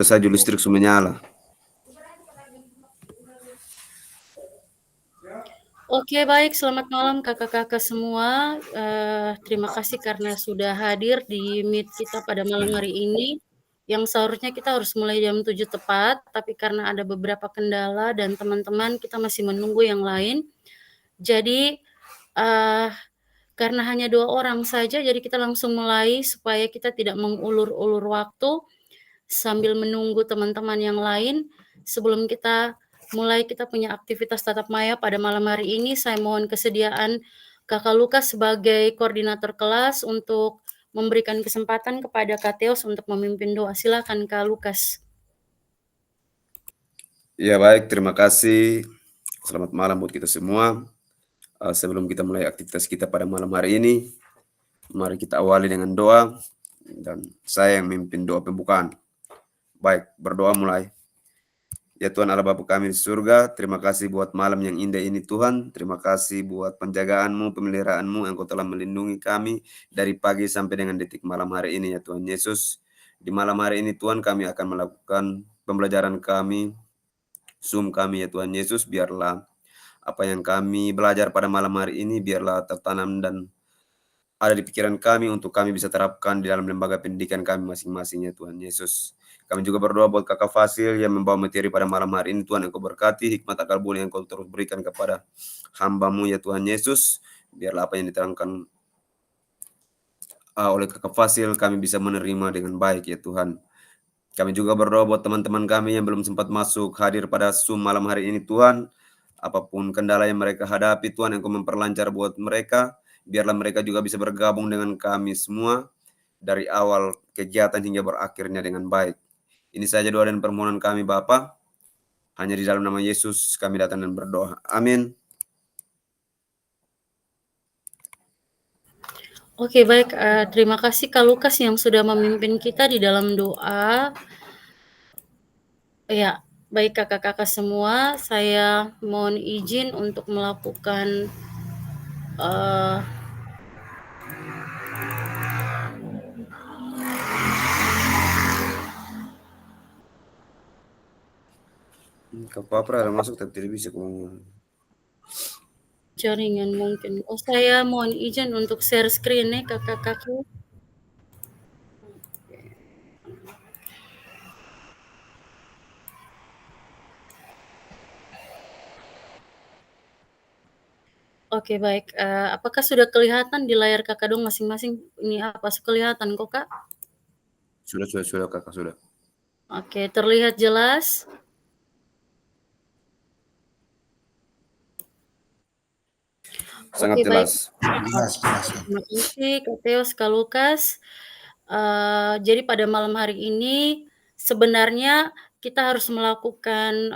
saja listrik sudah menyala. Oke, baik. Selamat malam kakak-kakak semua. Terima kasih karena sudah hadir di Meet kita pada malam hari ini. Yang seharusnya kita harus mulai jam 7 tepat, tapi karena ada beberapa kendala dan teman-teman kita masih menunggu yang lain. Jadi, karena hanya 2 orang saja, jadi kita langsung mulai supaya kita tidak mengulur-ulur waktu sambil menunggu teman-teman yang lain. Sebelum kita mulai kita punya aktivitas tatap maya pada malam hari ini, saya mohon kesediaan Kakak Lukas sebagai koordinator kelas untuk memberikan kesempatan kepada Kak Teos untuk memimpin doa. Silakan Kak Lukas. Ya baik, terima kasih. Selamat malam buat kita semua. Sebelum kita mulai aktivitas kita pada malam hari ini, mari kita awali dengan doa dan saya yang memimpin doa pembukaan. Baik, berdoa mulai. Ya Tuhan Allah Bapa kami di surga, terima kasih buat malam yang indah ini Tuhan. Terima kasih buat penjagaanmu, pemeliharaanmu yang Kau telah melindungi kami dari pagi sampai dengan detik malam hari ini ya Tuhan Yesus. Di malam hari ini Tuhan kami akan melakukan pembelajaran kami, Zoom kami ya Tuhan Yesus. Biarlah apa yang kami belajar pada malam hari ini biarlah tertanam dan ada di pikiran kami untuk kami bisa terapkan di dalam lembaga pendidikan kami masing-masing ya Tuhan Yesus. Kami juga berdoa buat Kakak Fasil yang membawa materi pada malam hari ini. Tuhan yang Kau berkati, hikmat akal budi yang Kau terus berikan kepada hamba-Mu ya Tuhan Yesus. Biarlah apa yang diterangkan oleh Kakak Fasil kami bisa menerima dengan baik ya Tuhan. Kami juga berdoa buat teman-teman kami yang belum sempat masuk hadir pada Zoom malam hari ini Tuhan. Apapun kendala yang mereka hadapi Tuhan yang Kau memperlancar buat mereka. Biarlah mereka juga bisa bergabung dengan kami semua dari awal kegiatan hingga berakhirnya dengan baik. Ini saja doa dan permohonan kami Bapa. Hanya di dalam nama Yesus kami datang dan berdoa. Amin. Oke, baik. Terima kasih Kak Lukas yang sudah memimpin kita di dalam doa. Ya, baik kakak-kakak semua, saya mohon izin untuk melakukan Kau apa ada masuk tapi tidak bisa ngomong. jaringan mungkin. Saya mohon izin untuk share screen nih kakak-kakak. Oke, baik. Apakah sudah kelihatan di layar kakak dong masing-masing? Ini apa kelihatan kok Kak? Sudah Kakak sudah. Oke, terlihat jelas. Sangat Oke, baik. jelas. Jelas. Terima kasih Kak Teos, Kak Lukas. Jadi pada malam hari ini sebenarnya kita harus melakukan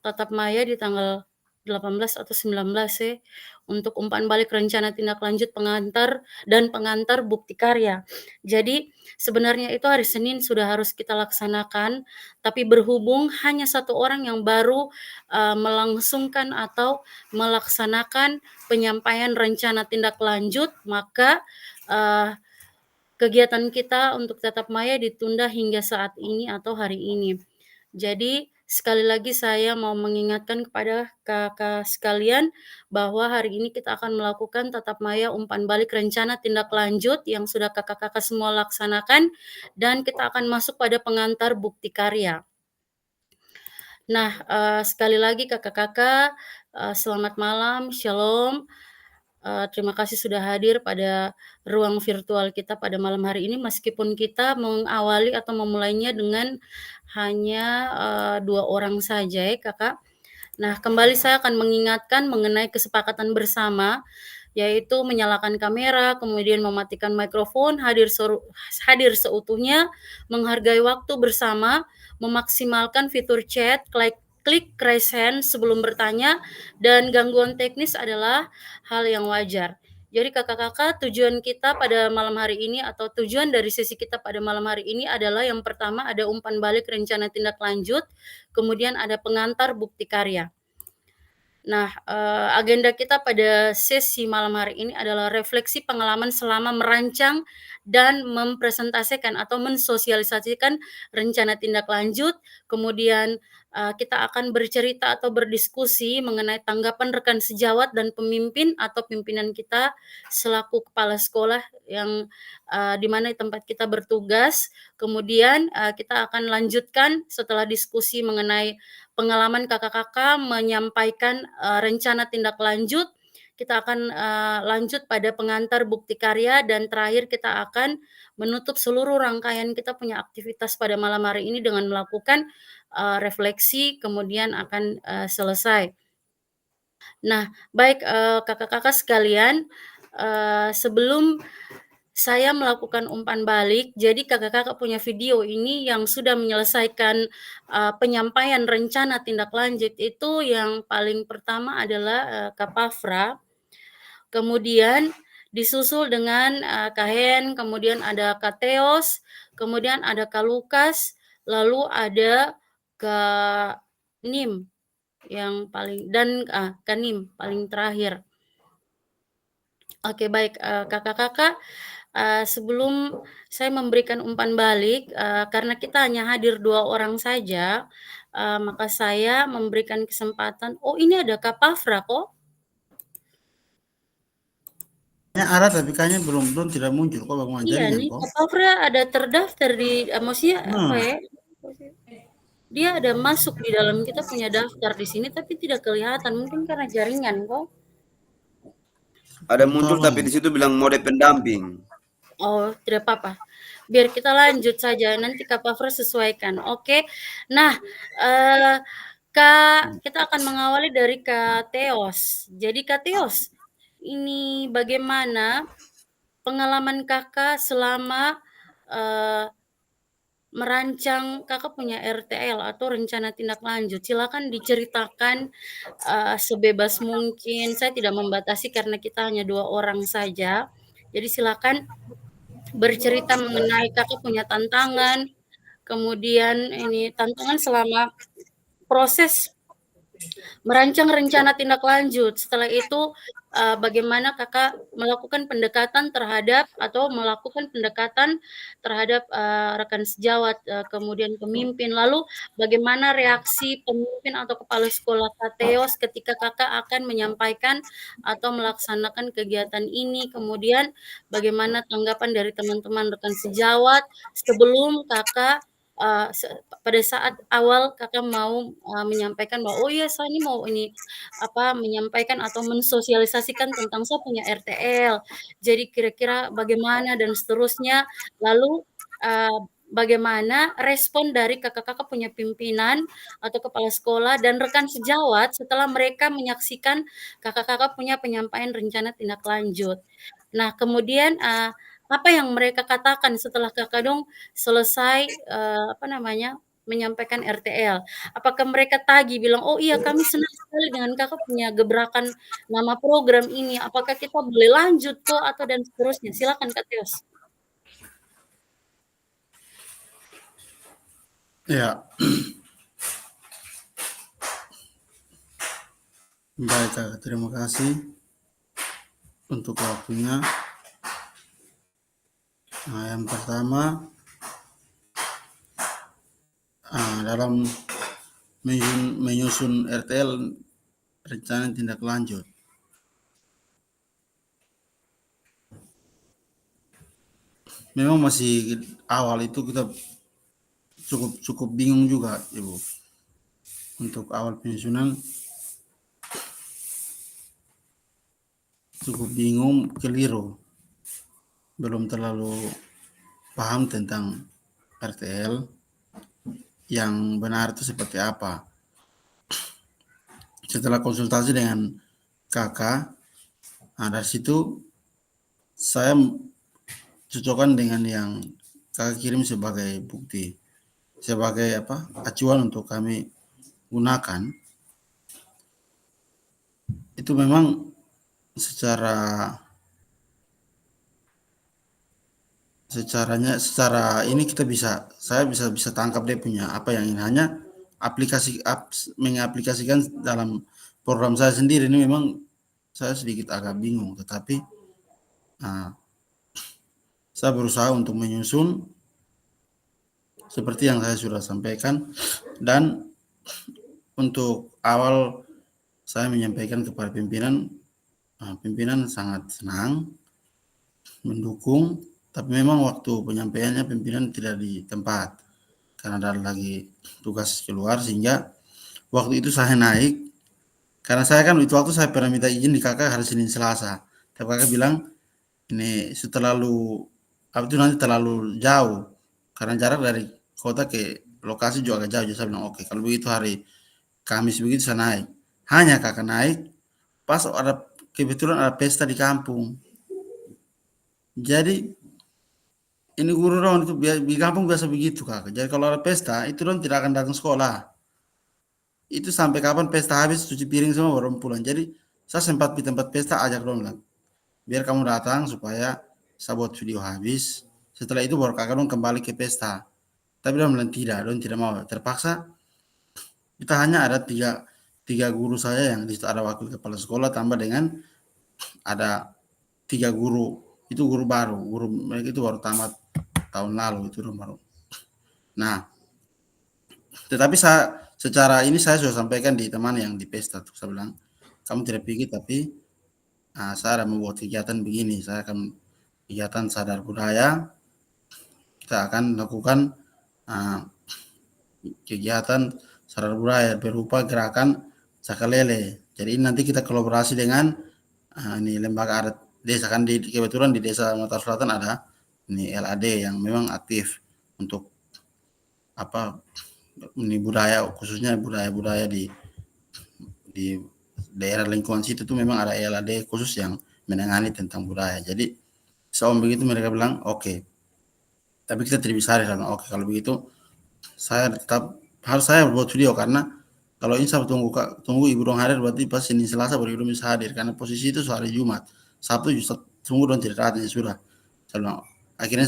tatap maya di tanggal 18 atau 19 ya, untuk umpan balik rencana tindak lanjut pengantar dan pengantar bukti karya. Jadi sebenarnya itu hari Senin sudah harus kita laksanakan, tapi berhubung hanya 1 orang yang baru melangsungkan atau melaksanakan penyampaian rencana tindak lanjut, maka kegiatan kita untuk tatap maya ditunda hingga saat ini atau hari ini. Jadi sekali lagi saya mau mengingatkan kepada kakak sekalian bahwa hari ini kita akan melakukan tatap maya umpan balik rencana tindak lanjut yang sudah kakak-kakak semua laksanakan dan kita akan masuk pada pengantar bukti karya. Nah, sekali lagi kakak-kakak, selamat malam, shalom. Terima kasih sudah hadir pada ruang virtual kita pada malam hari ini, meskipun kita mengawali atau memulainya dengan hanya 2 orang saja ya Kakak. Nah, kembali saya akan mengingatkan mengenai kesepakatan bersama, yaitu menyalakan kamera, kemudian mematikan mikrofon, hadir seutuhnya, menghargai waktu bersama, memaksimalkan fitur chat, klik raise hand sebelum bertanya, dan gangguan teknis adalah hal yang wajar. Jadi kakak-kakak, tujuan kita pada malam hari ini atau tujuan dari sesi kita pada malam hari ini adalah yang pertama ada umpan balik rencana tindak lanjut, kemudian ada pengantar bukti karya. Nah, agenda kita pada sesi malam hari ini adalah refleksi pengalaman selama merancang dan mempresentasikan atau mensosialisasikan rencana tindak lanjut. Kemudian, kita akan bercerita atau berdiskusi mengenai tanggapan rekan sejawat dan pemimpin atau pimpinan kita selaku kepala sekolah yang, di mana tempat kita bertugas. Kemudian, kita akan lanjutkan setelah diskusi mengenai pengalaman kakak-kakak menyampaikan, rencana tindak lanjut, kita akan, lanjut pada pengantar bukti karya dan terakhir kita akan menutup seluruh rangkaian kita punya aktivitas pada malam hari ini dengan melakukan, refleksi kemudian akan, selesai. Nah, baik, kakak-kakak sekalian, sebelum saya melakukan umpan balik, jadi kakak-kakak punya video ini yang sudah menyelesaikan, penyampaian rencana tindak lanjut itu yang paling pertama adalah, Kak Pafra, kemudian disusul dengan, Kak Hen, kemudian ada Kak Teos, kemudian ada Kak Lukas, lalu ada Kak Nim yang paling dan Kak Nim paling terakhir. Oke baik, kakak-kakak, sebelum saya memberikan umpan balik, karena kita hanya hadir 2 orang saja, maka saya memberikan kesempatan oh ini ada Kak Pafra kok. Kayaknya ada tapi kayaknya belum tidak muncul kok bang Iya jaringan nih, kok. Kak Pafra ada terdaftar di maksudnya apa Nah, ya, dia ada masuk di dalam kita punya daftar di sini tapi tidak kelihatan, mungkin karena jaringan kok. Ada muncul tolong. tapi di situ bilang mode pendamping. Oh, tidak apa-apa. Biar kita lanjut saja, nanti Kak Pafra sesuaikan. Oke. Nah, kita akan mengawali dari Kak Teos. Jadi Kak Teos, ini bagaimana pengalaman Kakak selama, merancang Kakak punya RTL atau rencana tindak lanjut? Silakan diceritakan, sebebas mungkin. Saya tidak membatasi karena kita hanya 2 orang saja. Jadi silakan bercerita mengenai Kakak punya tantangan, kemudian ini tantangan selama proses merancang rencana tindak lanjut. Setelah itu, bagaimana Kakak melakukan pendekatan terhadap atau melakukan pendekatan terhadap, rekan sejawat, kemudian pemimpin. Lalu bagaimana reaksi pemimpin atau kepala sekolah Kateos ketika Kakak akan menyampaikan atau melaksanakan kegiatan ini? Kemudian bagaimana tanggapan dari teman-teman rekan sejawat sebelum Kakak, pada saat awal Kakak mau, menyampaikan bahwa, "Oh iya saya ini mau ini, menyampaikan atau mensosialisasikan tentang saya punya RTL. Jadi kira-kira bagaimana?" Dan seterusnya. Lalu, bagaimana respon dari kakak-kakak punya pimpinan atau kepala sekolah dan rekan sejawat setelah mereka menyaksikan kakak-kakak punya penyampaian rencana tindak lanjut. Nah kemudian, apa yang mereka katakan setelah Kakak dong selesai, menyampaikan RTL? Apakah mereka tagih bilang, "Oh iya kami senang sekali dengan Kakak punya gebrakan nama program ini, apakah kita boleh lanjut kok?" Atau dan seterusnya. Silakan Kak Teos. Ya, baik Kak, terima kasih untuk waktunya. Nah, yang pertama dalam menyusun RTL rencana tindak lanjut. Memang masih awal itu kita cukup bingung juga Ibu. Untuk awal penyusunan cukup bingung, keliru. Belum terlalu paham tentang RTL yang benar itu seperti apa. Setelah konsultasi dengan kakak, dari situ saya cocokkan dengan yang kakak kirim sebagai bukti, sebagai acuan untuk kami gunakan. Itu memang secara ini saya bisa tangkap dia punya apa yang ini hanya mengaplikasikan dalam program saya sendiri ini memang saya sedikit agak bingung, tetapi saya berusaha untuk menyusun seperti yang saya sudah sampaikan, dan untuk awal saya menyampaikan kepada pimpinan, pimpinan sangat senang, mendukung, tapi memang waktu penyampaiannya pimpinan tidak di tempat karena ada lagi tugas keluar, sehingga waktu itu saya naik, karena saya kan itu waktu saya pernah minta izin di kakak hari Senin Selasa, tapi kakak bilang ini apa itu nanti terlalu jauh karena jarak dari kota ke lokasi juga agak jauh. Jadi saya bilang oke, kalau begitu hari Kamis begitu saya naik. Hanya kakak naik pas ada kebetulan ada pesta di kampung. Jadi ini guru dong itu di kampung biasa begitu kakak. Jadi kalau ada pesta itu dong tidak akan datang sekolah. Itu sampai kapan pesta habis cuci piring semua baru pulang. Jadi saya sempat di tempat pesta ajak dong bilang, biar kamu datang supaya saya buat video habis. Setelah itu baru kakak dong kembali ke pesta. Tapi dia bilang tidak, dong tidak mau. Terpaksa kita hanya ada tiga guru saya, yang di situ ada wakil kepala sekolah tambah dengan ada 3 guru. Itu guru baru, guru mereka itu baru tamat tahun lalu itu dong baru. Nah, tetapi secara ini saya sudah sampaikan di teman yang di pesta tuh, saya bilang kamu tidak pikir, tapi saya ada membuat kegiatan begini, saya akan kegiatan sadar budaya, kita akan lakukan kegiatan sadar budaya berupa gerakan cakalele. Jadi nanti kita kolaborasi dengan ini lembaga adat desa, kan kebetulan di desa Mataram Selatan ada ini LAD yang memang aktif untuk apa ini budaya, khususnya budaya-budaya di daerah lingkungan situ tuh memang ada LAD khusus yang menangani tentang budaya. Jadi soal begitu mereka bilang oke. Tapi kita tidak bisa hadir. Oke, kalau begitu saya tetap harus saya buat video, karena kalau insya Allah tunggu ibu dong hadir berarti pas Senin Selasa baru ibu dong bisa hadir, karena posisi itu hari Jumat, Sabtu tunggu dong tidak datang, ya sudah. Saya bilang, akhirnya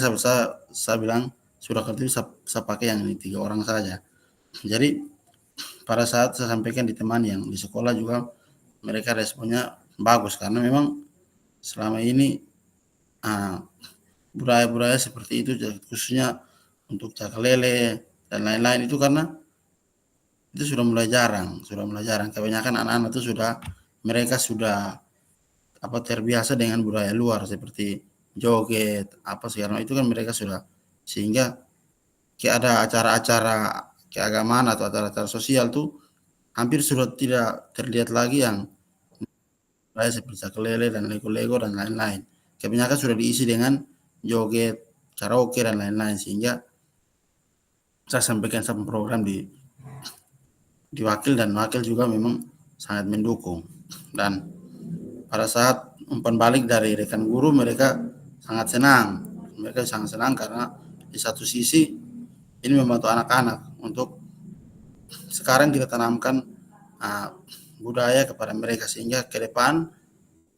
saya bilang sudah kerja saya pakai yang ini 3 orang saja. Jadi pada saat saya sampaikan di teman yang di sekolah juga mereka responnya bagus, karena memang selama ini budaya-budaya seperti itu khususnya untuk cakalele dan lain-lain itu karena itu sudah mulai jarang. Kebanyakan anak-anak itu mereka sudah terbiasa dengan budaya luar seperti joget apa segala itu kan mereka sudah, sehingga kayak ada acara-acara keagamaan atau acara-acara sosial tuh hampir sudah tidak terlihat lagi yang seperti cakalele dan lego-lego dan lain-lain. Kebanyakan sudah diisi dengan joget, karaoke dan lain-lain, sehingga saya sampaikan satu program di wakil, dan wakil juga memang sangat mendukung. Dan pada saat umpan balik dari rekan guru mereka sangat senang. Mereka sangat senang karena di satu sisi ini membantu anak-anak untuk sekarang kita tanamkan budaya kepada mereka, sehingga ke depan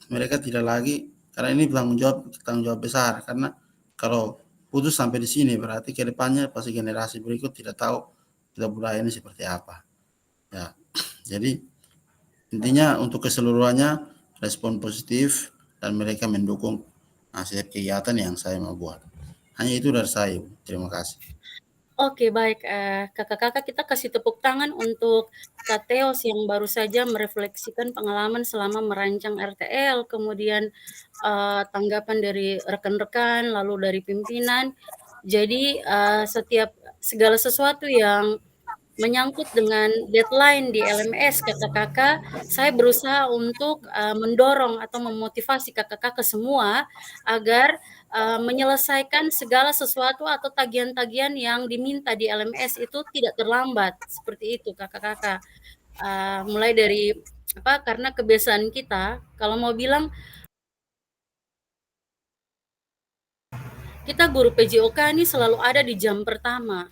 mereka tidak lagi, karena ini tanggung jawab besar, karena kalau putus sampai di sini berarti ke depannya pasti generasi berikut tidak tahu kita budaya ini seperti apa. Ya, jadi intinya untuk keseluruhannya respon positif dan mereka mendukung setiap kegiatan yang saya mau buat. Hanya itu dari saya. Terima kasih. Oke, baik, kakak-kakak, kita kasih tepuk tangan untuk Kak Teos yang baru saja merefleksikan pengalaman selama merancang RTL, kemudian tanggapan dari rekan-rekan, lalu dari pimpinan. Jadi segala sesuatu yang menyangkut dengan deadline di LMS, kata kakak, saya berusaha untuk mendorong atau memotivasi kakak-kakak semua agar menyelesaikan segala sesuatu atau tagihan-tagihan yang diminta di LMS itu tidak terlambat, seperti itu kakak-kakak. Mulai dari karena kebiasaan kita, kalau mau bilang kita guru PJOK ini selalu ada di jam pertama.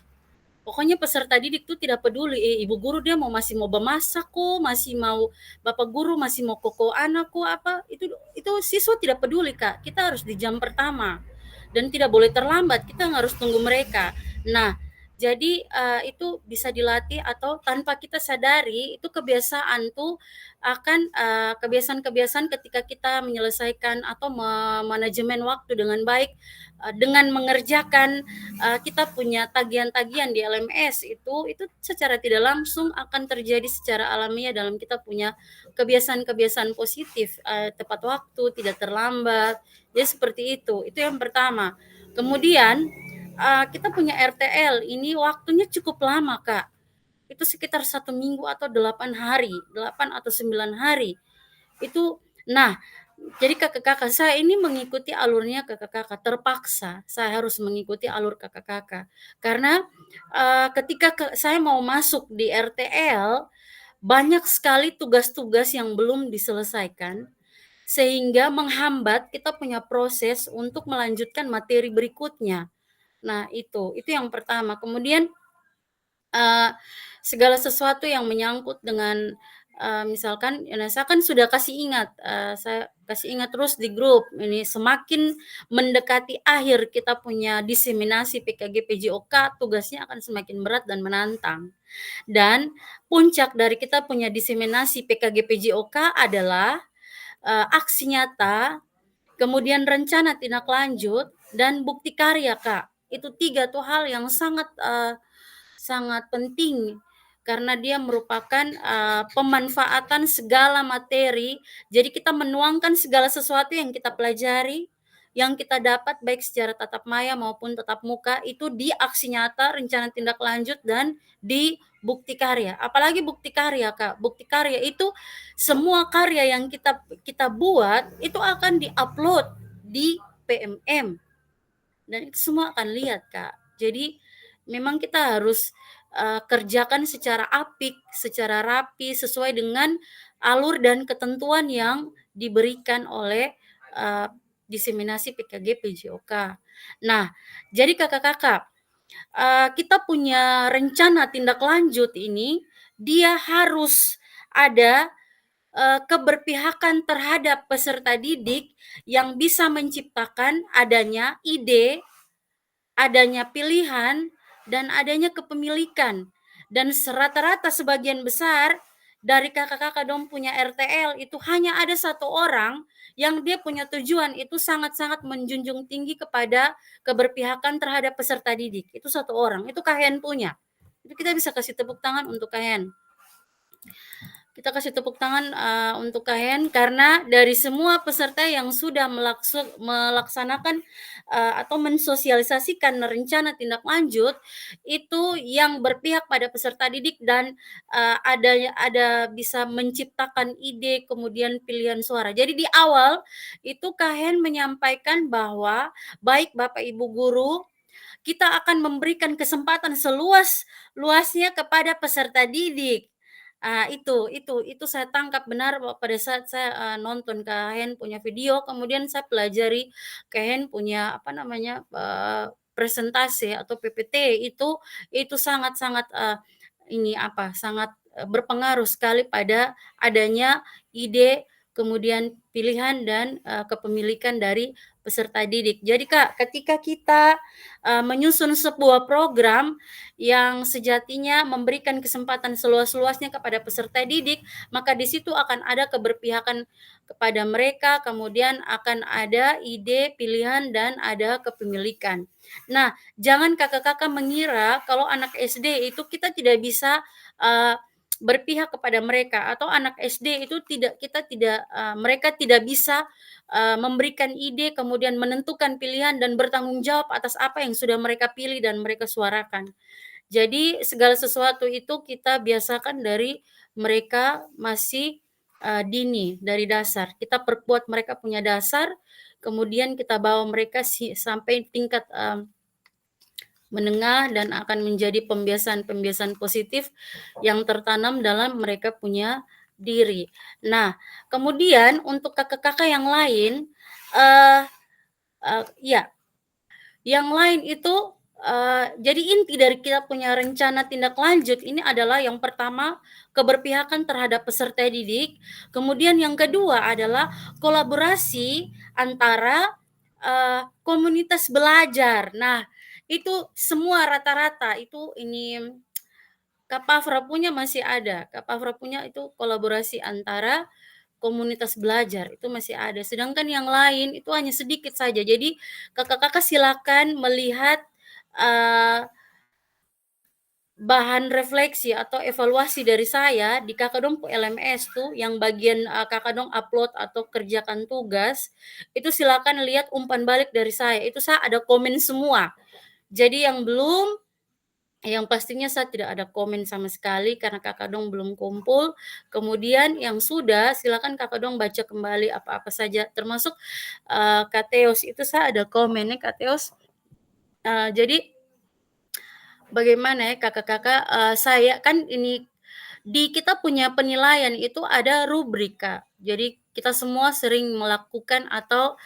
Pokoknya peserta didik tuh tidak peduli, ibu guru dia masih mau bemasak kok, masih mau bapak guru masih mau koko anakku apa, itu siswa tidak peduli Kak. Kita harus di jam pertama dan tidak boleh terlambat, kita harus tunggu mereka. Nah, Jadi itu bisa dilatih atau tanpa kita sadari itu kebiasaan tuh akan kebiasaan-kebiasaan ketika kita menyelesaikan atau manajemen waktu dengan baik dengan mengerjakan kita punya tagihan-tagihan di LMS itu secara tidak langsung akan terjadi secara alamiah dalam kita punya kebiasaan-kebiasaan positif, tepat waktu, tidak terlambat. Jadi seperti itu yang pertama. Kemudian kita punya RTL ini waktunya cukup lama, Kak. Itu sekitar 1 minggu atau 8 hari, 8 atau 9 hari. Itu nah, jadi kakak-kakak saya ini mengikuti alurnya kakak-kakak, terpaksa saya harus mengikuti alur kakak-kakak. Karena ketika saya mau masuk di RTL, banyak sekali tugas-tugas yang belum diselesaikan sehingga menghambat kita punya proses untuk melanjutkan materi berikutnya. Nah, itu yang pertama. Kemudian segala sesuatu yang menyangkut dengan misalkan saya kan sudah saya kasih ingat terus di grup ini, semakin mendekati akhir kita punya diseminasi PKG PJOK, tugasnya akan semakin berat dan menantang. Dan puncak dari kita punya diseminasi PKG PJOK adalah aksi nyata, kemudian rencana tindak lanjut, dan bukti karya, Kak. Itu 3 tuh hal yang sangat penting karena dia merupakan pemanfaatan segala materi. Jadi kita menuangkan segala sesuatu yang kita pelajari, yang kita dapat baik secara tatap maya maupun tatap muka itu di aksi nyata, rencana tindak lanjut, dan di bukti karya. Apalagi bukti karya, Kak. Bukti karya itu semua karya yang kita buat itu akan di-upload di PMM. Dan itu semua akan lihat, Kak. Jadi memang kita harus kerjakan secara apik, secara rapi, sesuai dengan alur dan ketentuan yang diberikan oleh diseminasi PKG PJOK. Nah, jadi kakak-kakak, kita punya rencana tindak lanjut ini, dia harus ada keberpihakan terhadap peserta didik yang bisa menciptakan adanya ide, adanya pilihan, dan adanya kepemilikan. Dan rata-rata sebagian besar dari kakak-kakak dong punya RTL itu hanya ada 1 orang yang dia punya tujuan itu sangat-sangat menjunjung tinggi kepada keberpihakan terhadap peserta didik. Itu 1 orang, itu Kak Hen punya. Itu kita bisa kasih tepuk tangan untuk Kak Hen. Kita kasih tepuk tangan untuk Kak Hen karena dari semua peserta yang sudah melaksanakan atau mensosialisasikan rencana tindak lanjut itu yang berpihak pada peserta didik dan ada bisa menciptakan ide kemudian pilihan suara. Jadi di awal itu Kak Hen menyampaikan bahwa baik Bapak Ibu guru, kita akan memberikan kesempatan seluas-luasnya kepada peserta didik. Itu saya tangkap benar pada saat saya nonton Kak Hen punya video, kemudian saya pelajari Kak Hen punya presentasi atau PPT itu sangat-sangat sangat berpengaruh sekali pada adanya ide, kemudian pilihan dan kepemilikan dari peserta didik. Jadi Kak, ketika kita menyusun sebuah program yang sejatinya memberikan kesempatan seluas-luasnya kepada peserta didik, maka di situ akan ada keberpihakan kepada mereka, kemudian akan ada ide, pilihan, dan ada kepemilikan. Nah, jangan kakak-kakak mengira kalau anak SD itu kita tidak bisa berpihak kepada mereka, atau anak SD itu mereka tidak bisa memberikan ide, kemudian menentukan pilihan dan bertanggung jawab atas apa yang sudah mereka pilih dan mereka suarakan. Jadi segala sesuatu itu kita biasakan dari mereka masih dini, dari dasar. Kita perkuat mereka punya dasar, kemudian kita bawa mereka sampai tingkat menengah dan akan menjadi pembiasaan-pembiasaan positif yang tertanam dalam mereka punya diri. Nah, kemudian untuk kakak-kakak yang lain, yang lain itu jadi inti dari kita punya rencana tindak lanjut ini adalah yang pertama keberpihakan terhadap peserta didik, kemudian yang kedua adalah kolaborasi antara komunitas belajar. Nah, Itu semua rata-rata itu ini Kapafra punya masih ada. Kapafra punya itu kolaborasi antara komunitas belajar itu masih ada. Sedangkan yang lain itu hanya sedikit saja. Jadi kakak-kakak silakan melihat bahan refleksi atau evaluasi dari saya di Kakak LMS tuh yang bagian Kakak upload atau kerjakan tugas, itu silakan lihat umpan balik dari saya. Itu saya ada komen semua. Jadi yang belum, yang pastinya saya tidak ada komen sama sekali karena Kakak belum kumpul. Kemudian yang sudah, silakan Kakak baca kembali apa-apa saja, termasuk Kak Teos itu saya ada komennya Kak Teos. Jadi bagaimana ya kakak-kakak, saya kan ini di kita punya penilaian itu ada rubrik, Kak. Jadi kita semua sering melakukan atau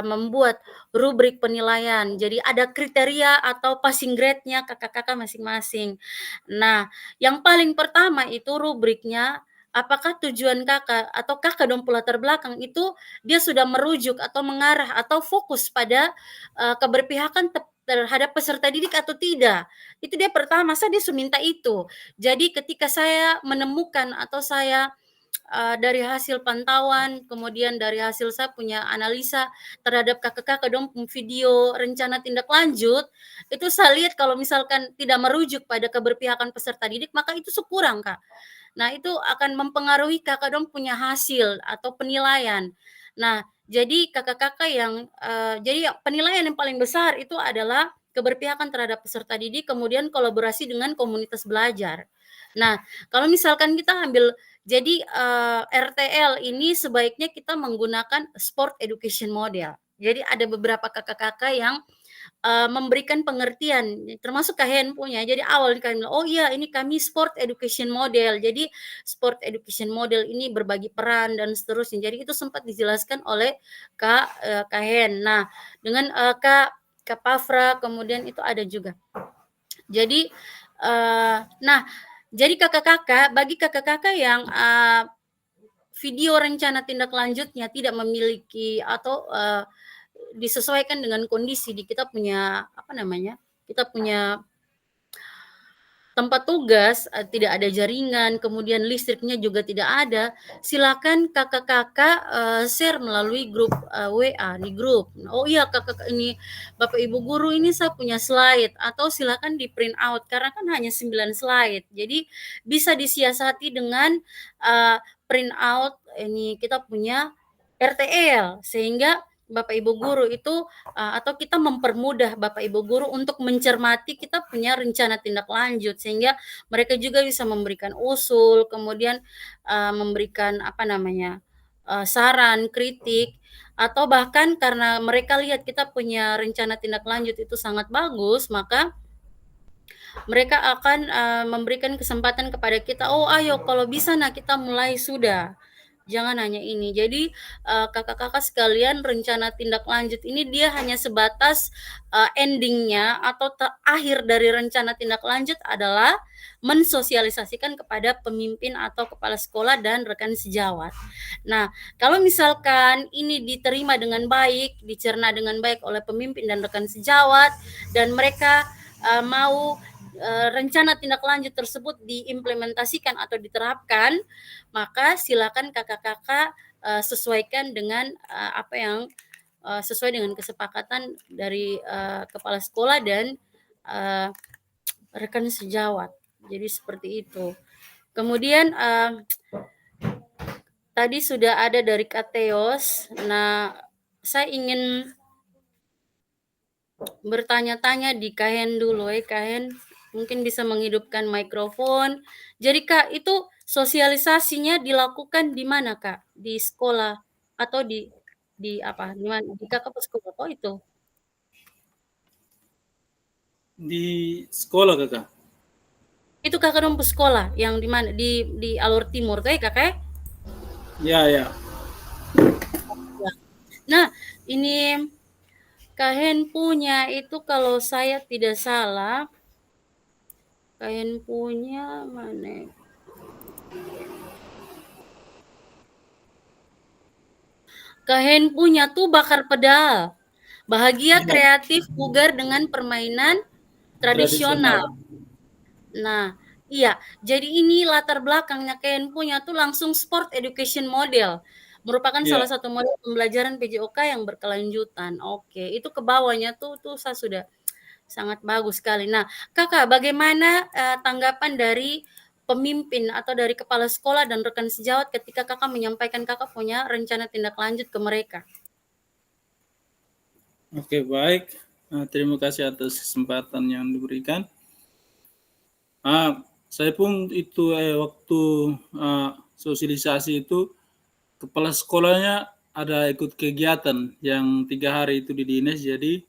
membuat rubrik penilaian. Jadi ada kriteria atau passing grade-nya kakak-kakak masing-masing. Nah, yang paling pertama itu rubriknya apakah tujuan kakak atau kakak latar belakang itu dia sudah merujuk atau mengarah atau fokus pada keberpihakan terhadap peserta didik atau tidak. Itu dia pertama, dia sudah minta itu. Jadi ketika saya menemukan atau saya dari hasil pantauan, kemudian dari hasil saya punya analisa terhadap kakak-kakak video rencana tindak lanjut, itu saya lihat kalau misalkan tidak merujuk pada keberpihakan peserta didik, maka itu kurang, Kak. Nah, itu akan mempengaruhi kakak punya hasil atau penilaian. Nah, jadi kakak-kakak yang jadi penilaian yang paling besar itu adalah keberpihakan terhadap peserta didik, kemudian kolaborasi dengan komunitas belajar. Nah, kalau misalkan kita ambil jadi RTL ini sebaiknya kita menggunakan sport education model. Jadi ada beberapa kakak-kakak yang memberikan pengertian, termasuk Kahen punya. Jadi awal kami bilang, oh iya ini kami sport education model. Jadi sport education model ini berbagi peran dan seterusnya. Jadi itu sempat dijelaskan oleh Kak Kahen. Nah, dengan Kak Pafra kemudian itu ada juga. Jadi nah, jadi kakak-kakak, bagi kakak-kakak yang video rencana tindak lanjutnya tidak memiliki atau disesuaikan dengan kondisi di kita punya kita punya tempat tugas tidak ada jaringan, kemudian listriknya juga tidak ada, silakan kakak-kakak share melalui grup WA di grup. Oh iya kakak ini Bapak Ibu guru ini saya punya slide, atau silakan di print out karena kan hanya 9 slide. Jadi bisa disiasati dengan print out ini kita punya RTL sehingga Bapak Ibu guru itu atau kita mempermudah Bapak Ibu guru untuk mencermati kita punya rencana tindak lanjut sehingga mereka juga bisa memberikan usul, kemudian memberikan saran, kritik, atau bahkan karena mereka lihat kita punya rencana tindak lanjut itu sangat bagus, maka mereka akan memberikan kesempatan kepada kita, oh ayo kalau bisa kita mulai sudah. Jangan hanya ini. Jadi kakak-kakak sekalian rencana tindak lanjut ini dia hanya sebatas endingnya atau akhir dari rencana tindak lanjut adalah mensosialisasikan kepada pemimpin atau kepala sekolah dan rekan sejawat. Nah, kalau misalkan ini diterima dengan baik, dicerna dengan baik oleh pemimpin dan rekan sejawat dan mereka mau rencana tindak lanjut tersebut diimplementasikan atau diterapkan, maka silakan kakak-kakak sesuaikan dengan apa yang sesuai dengan kesepakatan dari kepala sekolah dan rekan sejawat. Jadi seperti itu. Kemudian tadi sudah ada dari Kak Teos. Nah, saya ingin bertanya-tanya di Kahen dulu Kahen mungkin bisa menghidupkan mikrofon. Jadi Kak, itu sosialisasinya dilakukan di mana Kak? Di sekolah atau di apa? Di mana? Di Kakak sekolah kok itu? Di sekolah Kakak. Itu Kakak dong sekolah yang di mana? Di Alur Timur tuh Kakak? Ya. Nah, ini Kahen punya itu kalau saya tidak salah Kahen punya mana? Kahen punya tuh bakar pedal. Bahagia, Iya. kreatif, bugar dengan permainan tradisional. Nah, iya. Jadi ini latar belakangnya Ken punya tuh langsung sport education model. Merupakan Iya. salah satu model pembelajaran PJOK yang berkelanjutan. Oke, itu ke bawahnya tuh saya sudah sangat bagus sekali. Nah, Kakak bagaimana tanggapan dari pemimpin atau dari kepala sekolah dan rekan sejawat ketika Kakak menyampaikan Kakak punya rencana tindak lanjut ke mereka? Oke, baik. Terima kasih atas kesempatan yang diberikan. Saya pun itu waktu sosialisasi itu kepala sekolahnya ada ikut kegiatan yang 3 hari itu di dinas. Jadi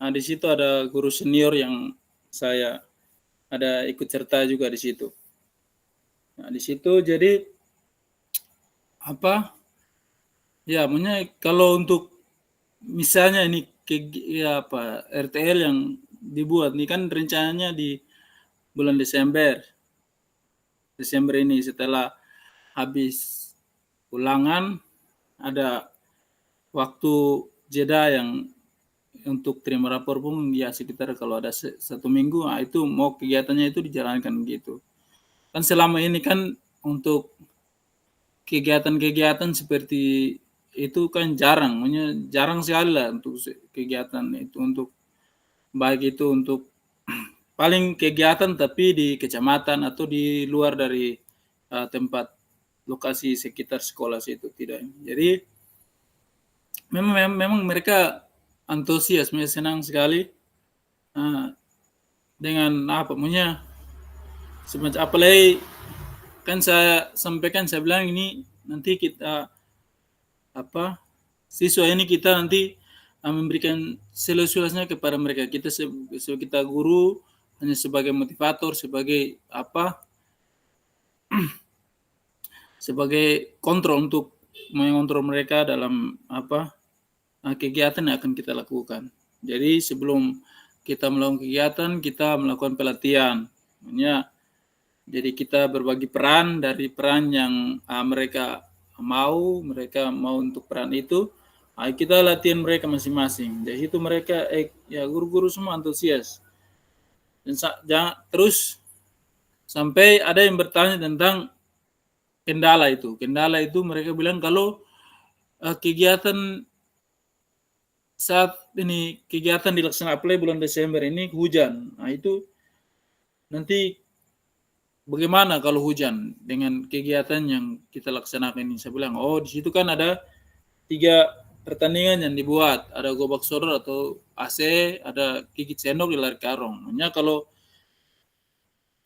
di situ ada guru senior yang saya ada ikut serta juga di situ. Nah, di situ jadi apa? Ya, maksudnya kalau untuk misalnya ini RTL yang dibuat ini kan rencananya di bulan Desember ini setelah habis ulangan ada waktu jeda yang untuk terima rapor pun ya sekitar kalau ada 1 minggu, nah itu mau kegiatannya itu dijalankan gitu. Kan selama ini kan untuk kegiatan-kegiatan seperti itu kan jarang sekali lah untuk kegiatan itu, untuk baik itu untuk paling kegiatan tapi di kecamatan atau di luar dari tempat lokasi sekitar sekolah situ tidak. Jadi memang mereka antusias, senang sekali dengan apa punya semacam apalagi kan saya sampaikan, saya bilang ini nanti kita siswa ini kita nanti memberikan seluas-luasnya kepada mereka. Kita guru hanya sebagai motivator, sebagai sebagai kontrol untuk mengontrol mereka dalam kegiatan yang akan kita lakukan. Jadi sebelum kita melakukan kegiatan, kita melakukan pelatihan. Jadi kita berbagi peran dari peran yang mereka mau untuk peran itu. Kita latihan mereka masing-masing. Dari situ mereka guru-guru semua antusias. Dan terus sampai ada yang bertanya tentang kendala itu. Kendala itu mereka bilang kalau kegiatan saat ini kegiatan dilaksanakan bulan Desember ini hujan. Nah itu nanti bagaimana kalau hujan dengan kegiatan yang kita laksanakan ini? Saya bilang, di situ kan ada 3 pertandingan yang dibuat. Ada gobak sodor atau AC, ada gigit sendok di lari karung. Makanya kalau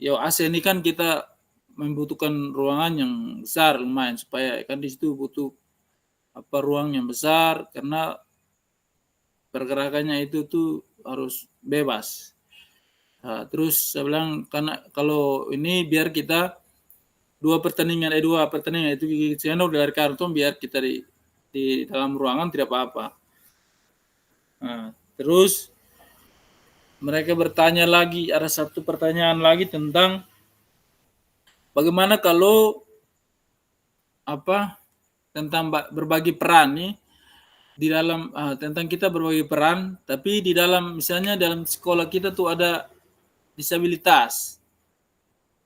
AC ini kan kita membutuhkan ruangan yang besar lumayan supaya kan di situ butuh ruang yang besar karena pergerakannya itu tuh harus bebas. Nah, terus saya bilang karena kalau ini biar kita 2 pertandingan itu gigit sendok di lari karung biar kita di dalam ruangan tidak apa-apa. Nah, terus mereka bertanya lagi, ada satu pertanyaan lagi tentang bagaimana kalau tentang berbagi peran nih di dalam tentang kita berbagi peran, tapi di dalam misalnya dalam sekolah kita tuh ada disabilitas.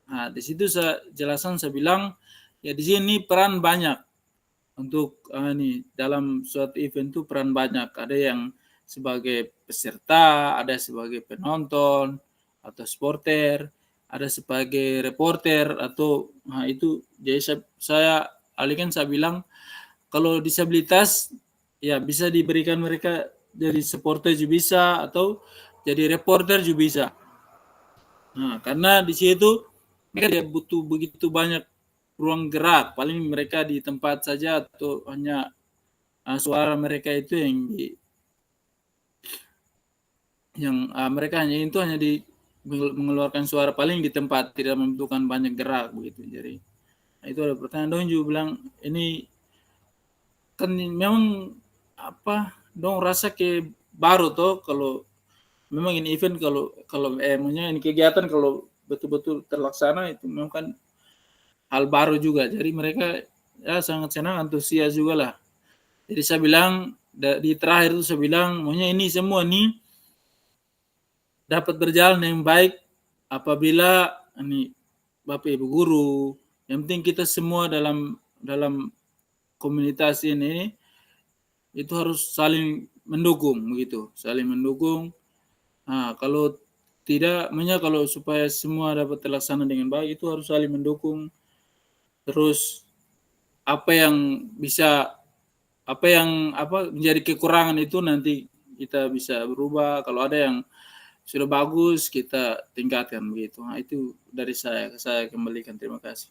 Nah, di situ saya jelaskan, saya bilang ya di sini peran banyak. Untuk dalam suatu event itu peran banyak. Ada yang sebagai peserta, ada sebagai penonton atau supporter, ada sebagai reporter atau itu. Jadi saya alihkan, saya bilang kalau disabilitas ya bisa diberikan mereka jadi supporter juga bisa atau jadi reporter juga bisa. Nah, karena di situ mereka butuh begitu banyak ruang gerak, paling mereka di tempat saja atau hanya suara mereka itu mereka hanya mengeluarkan suara paling di tempat, tidak membutuhkan banyak gerak begitu. Jadi itu ada pertanyaan dong juga bilang ini kan memang dong rasa ke baru toh kalau memang ini event kalau ini kegiatan kalau betul-betul terlaksana itu memang kan hal baru juga. Jadi mereka sangat senang, antusias juga lah. Jadi saya bilang di terakhir itu saya bilang, maunya ini semua nih dapat berjalan dengan baik apabila ini Bapak Ibu guru, yang penting kita semua dalam komunitas ini itu harus saling mendukung begitu, saling mendukung. Nah, kalau tidak, kalau supaya semua dapat terlaksana dengan baik itu harus saling mendukung. Terus apa yang menjadi kekurangan itu nanti kita bisa berubah. Kalau ada yang sudah bagus kita tingkatkan begitu. Nah, itu dari saya kembalikan. Terima kasih.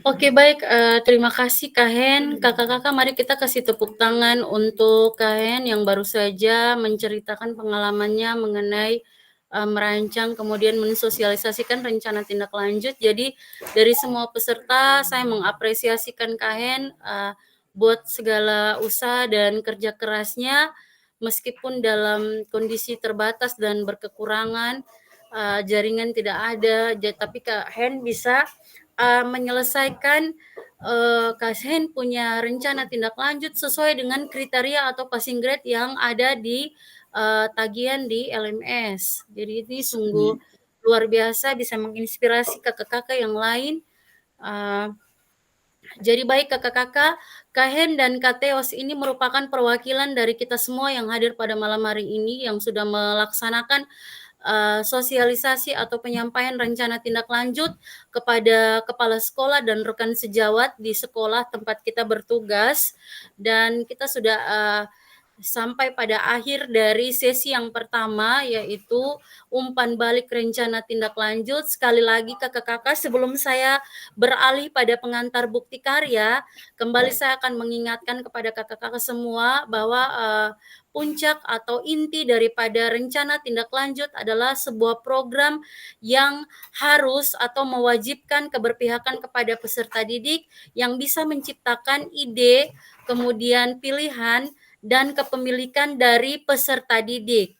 Oke, baik, terima kasih Kak Hen. Kakak-kakak, mari kita kasih tepuk tangan untuk Kak Hen yang baru saja menceritakan pengalamannya mengenai merancang kemudian mensosialisasikan rencana tindak lanjut. Jadi dari semua peserta saya mengapresiasikan Kak Hen buat segala usaha dan kerja kerasnya meskipun dalam kondisi terbatas dan berkekurangan, jaringan tidak ada, tapi Kak Hen bisa menyelesaikan Kak Hen punya rencana tindak lanjut sesuai dengan kriteria atau passing grade yang ada di tagihan di LMS. Jadi ini sungguh luar biasa, bisa menginspirasi kakak-kakak yang lain. Jadi baik kakak-kakak, Kak Hen dan Kak Teos ini merupakan perwakilan dari kita semua yang hadir pada malam hari ini yang sudah melaksanakan sosialisasi atau penyampaian rencana tindak lanjut kepada kepala sekolah dan rekan sejawat di sekolah tempat kita bertugas, dan kita sudah sampai pada akhir dari sesi yang pertama, yaitu umpan balik rencana tindak lanjut. Sekali lagi kakak-kakak, sebelum saya beralih pada pengantar bukti karya, kembali saya akan mengingatkan kepada kakak-kakak semua bahwa puncak atau inti daripada rencana tindak lanjut adalah sebuah program yang harus atau mewajibkan keberpihakan kepada peserta didik yang bisa menciptakan ide, kemudian pilihan, dan kepemilikan dari peserta didik.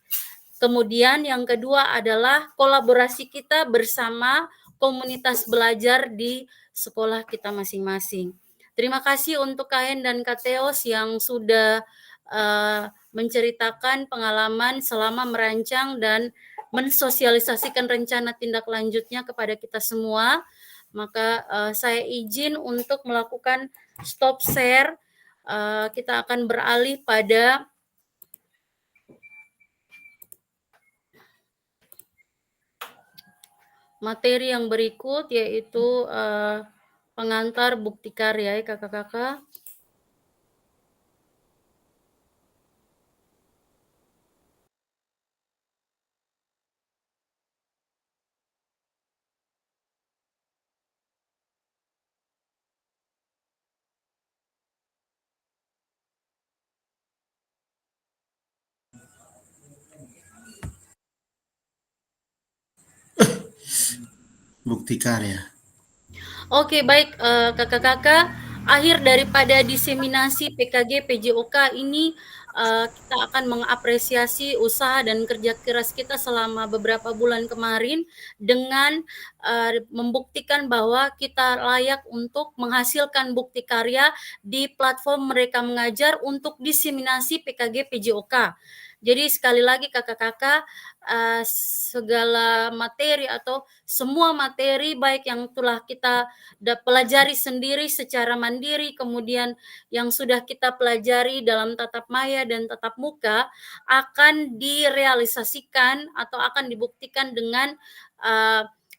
Kemudian yang kedua adalah kolaborasi kita bersama komunitas belajar di sekolah kita masing-masing. Terima kasih untuk Kak Hen dan Kak Teos yang sudah menceritakan pengalaman selama merancang dan mensosialisasikan rencana tindak lanjutnya kepada kita semua. Maka saya izin untuk melakukan stop share. Kita akan beralih pada materi yang berikut, yaitu pengantar bukti karya ya kakak-kakak. Bukti karya. Oke, baik kakak-kakak, akhir daripada diseminasi PKG PJOK ini kita akan mengapresiasi usaha dan kerja keras kita selama beberapa bulan kemarin dengan membuktikan bahwa kita layak untuk menghasilkan bukti karya di platform Mereka Mengajar untuk diseminasi PKG PJOK. Jadi sekali lagi kakak-kakak, segala materi atau semua materi baik yang telah kita pelajari sendiri secara mandiri, kemudian yang sudah kita pelajari dalam tatap maya dan tatap muka akan direalisasikan atau akan dibuktikan dengan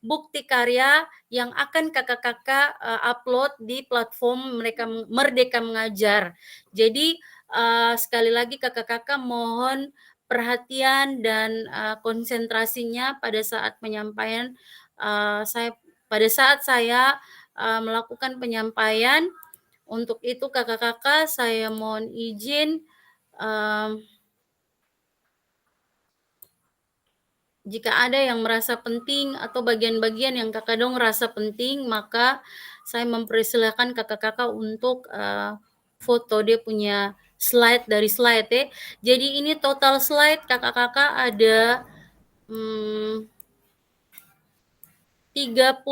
bukti karya yang akan kakak-kakak upload di platform Merdeka Mengajar. Jadi sekali lagi kakak-kakak mohon perhatian dan konsentrasinya pada saat penyampaian pada saat saya melakukan penyampaian. Untuk itu kakak-kakak saya mohon izin jika ada yang merasa penting atau bagian-bagian yang kakak dong rasa penting, maka saya mempersilahkan kakak-kakak untuk foto dia punya slide dari slide ya. Jadi ini total slide kakak-kakak ada 37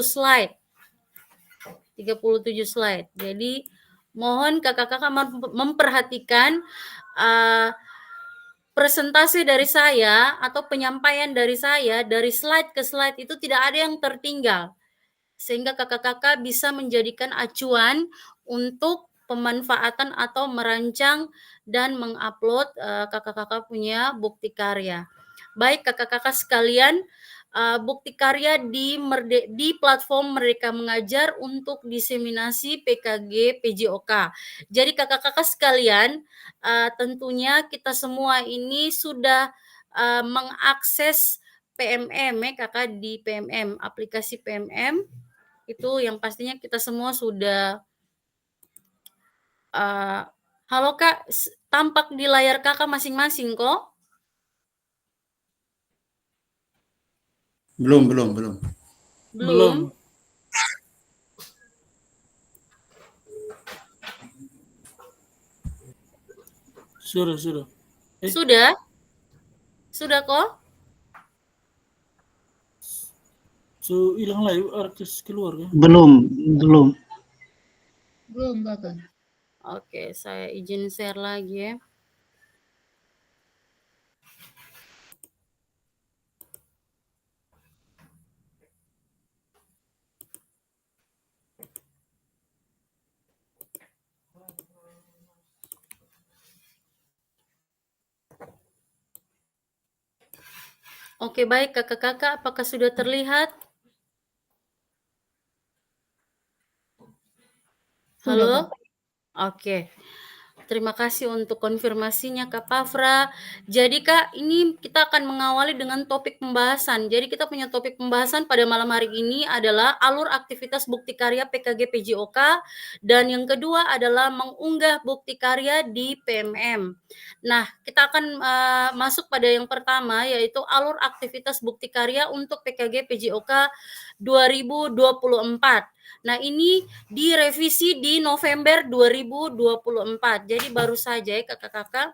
slide. 37 slide. Jadi Mohon kakak-kakak memperhatikan presentasi dari saya atau penyampaian dari saya, dari slide ke slide itu tidak ada yang tertinggal. Sehingga kakak-kakak bisa menjadikan acuan untuk pemanfaatan atau merancang dan mengupload kakak-kakak punya bukti karya. Baik kakak-kakak sekalian, bukti karya di platform Merdeka Mengajar untuk diseminasi PKG PJOK. Jadi kakak-kakak sekalian, tentunya kita semua ini sudah mengakses PMM ya kakak, di PMM, aplikasi PMM itu yang pastinya kita semua sudah halo kak, tampak di layar kakak masing-masing kok? Belum. Belum? Sudah. Sudah? Sudah kok? So hilang lagi artis keluar kan? Belum. Belum, kakak. Oke, saya izin share lagi ya. Oke, baik kakak-kakak, apakah sudah terlihat? Sudah, Halo? Oke. Terima kasih untuk konfirmasinya Kak Pafra. Jadi Kak, ini kita akan mengawali dengan topik pembahasan. Jadi kita punya topik pembahasan pada malam hari ini adalah alur aktivitas bukti karya PKG PJOK, dan yang kedua adalah mengunggah bukti karya di PMM. Nah, kita akan masuk pada yang pertama, yaitu alur aktivitas bukti karya untuk PKG PJOK 2024. Nah, ini direvisi di November 2024. Jadi baru saja ya kakak-kakak.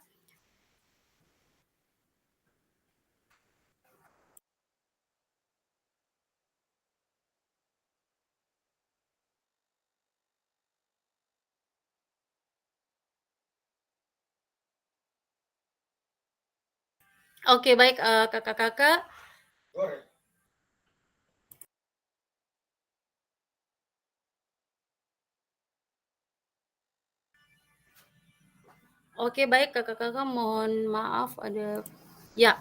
Oke, baik kakak-kakak. Oke, baik kakak-kakak, mohon maaf ada ya.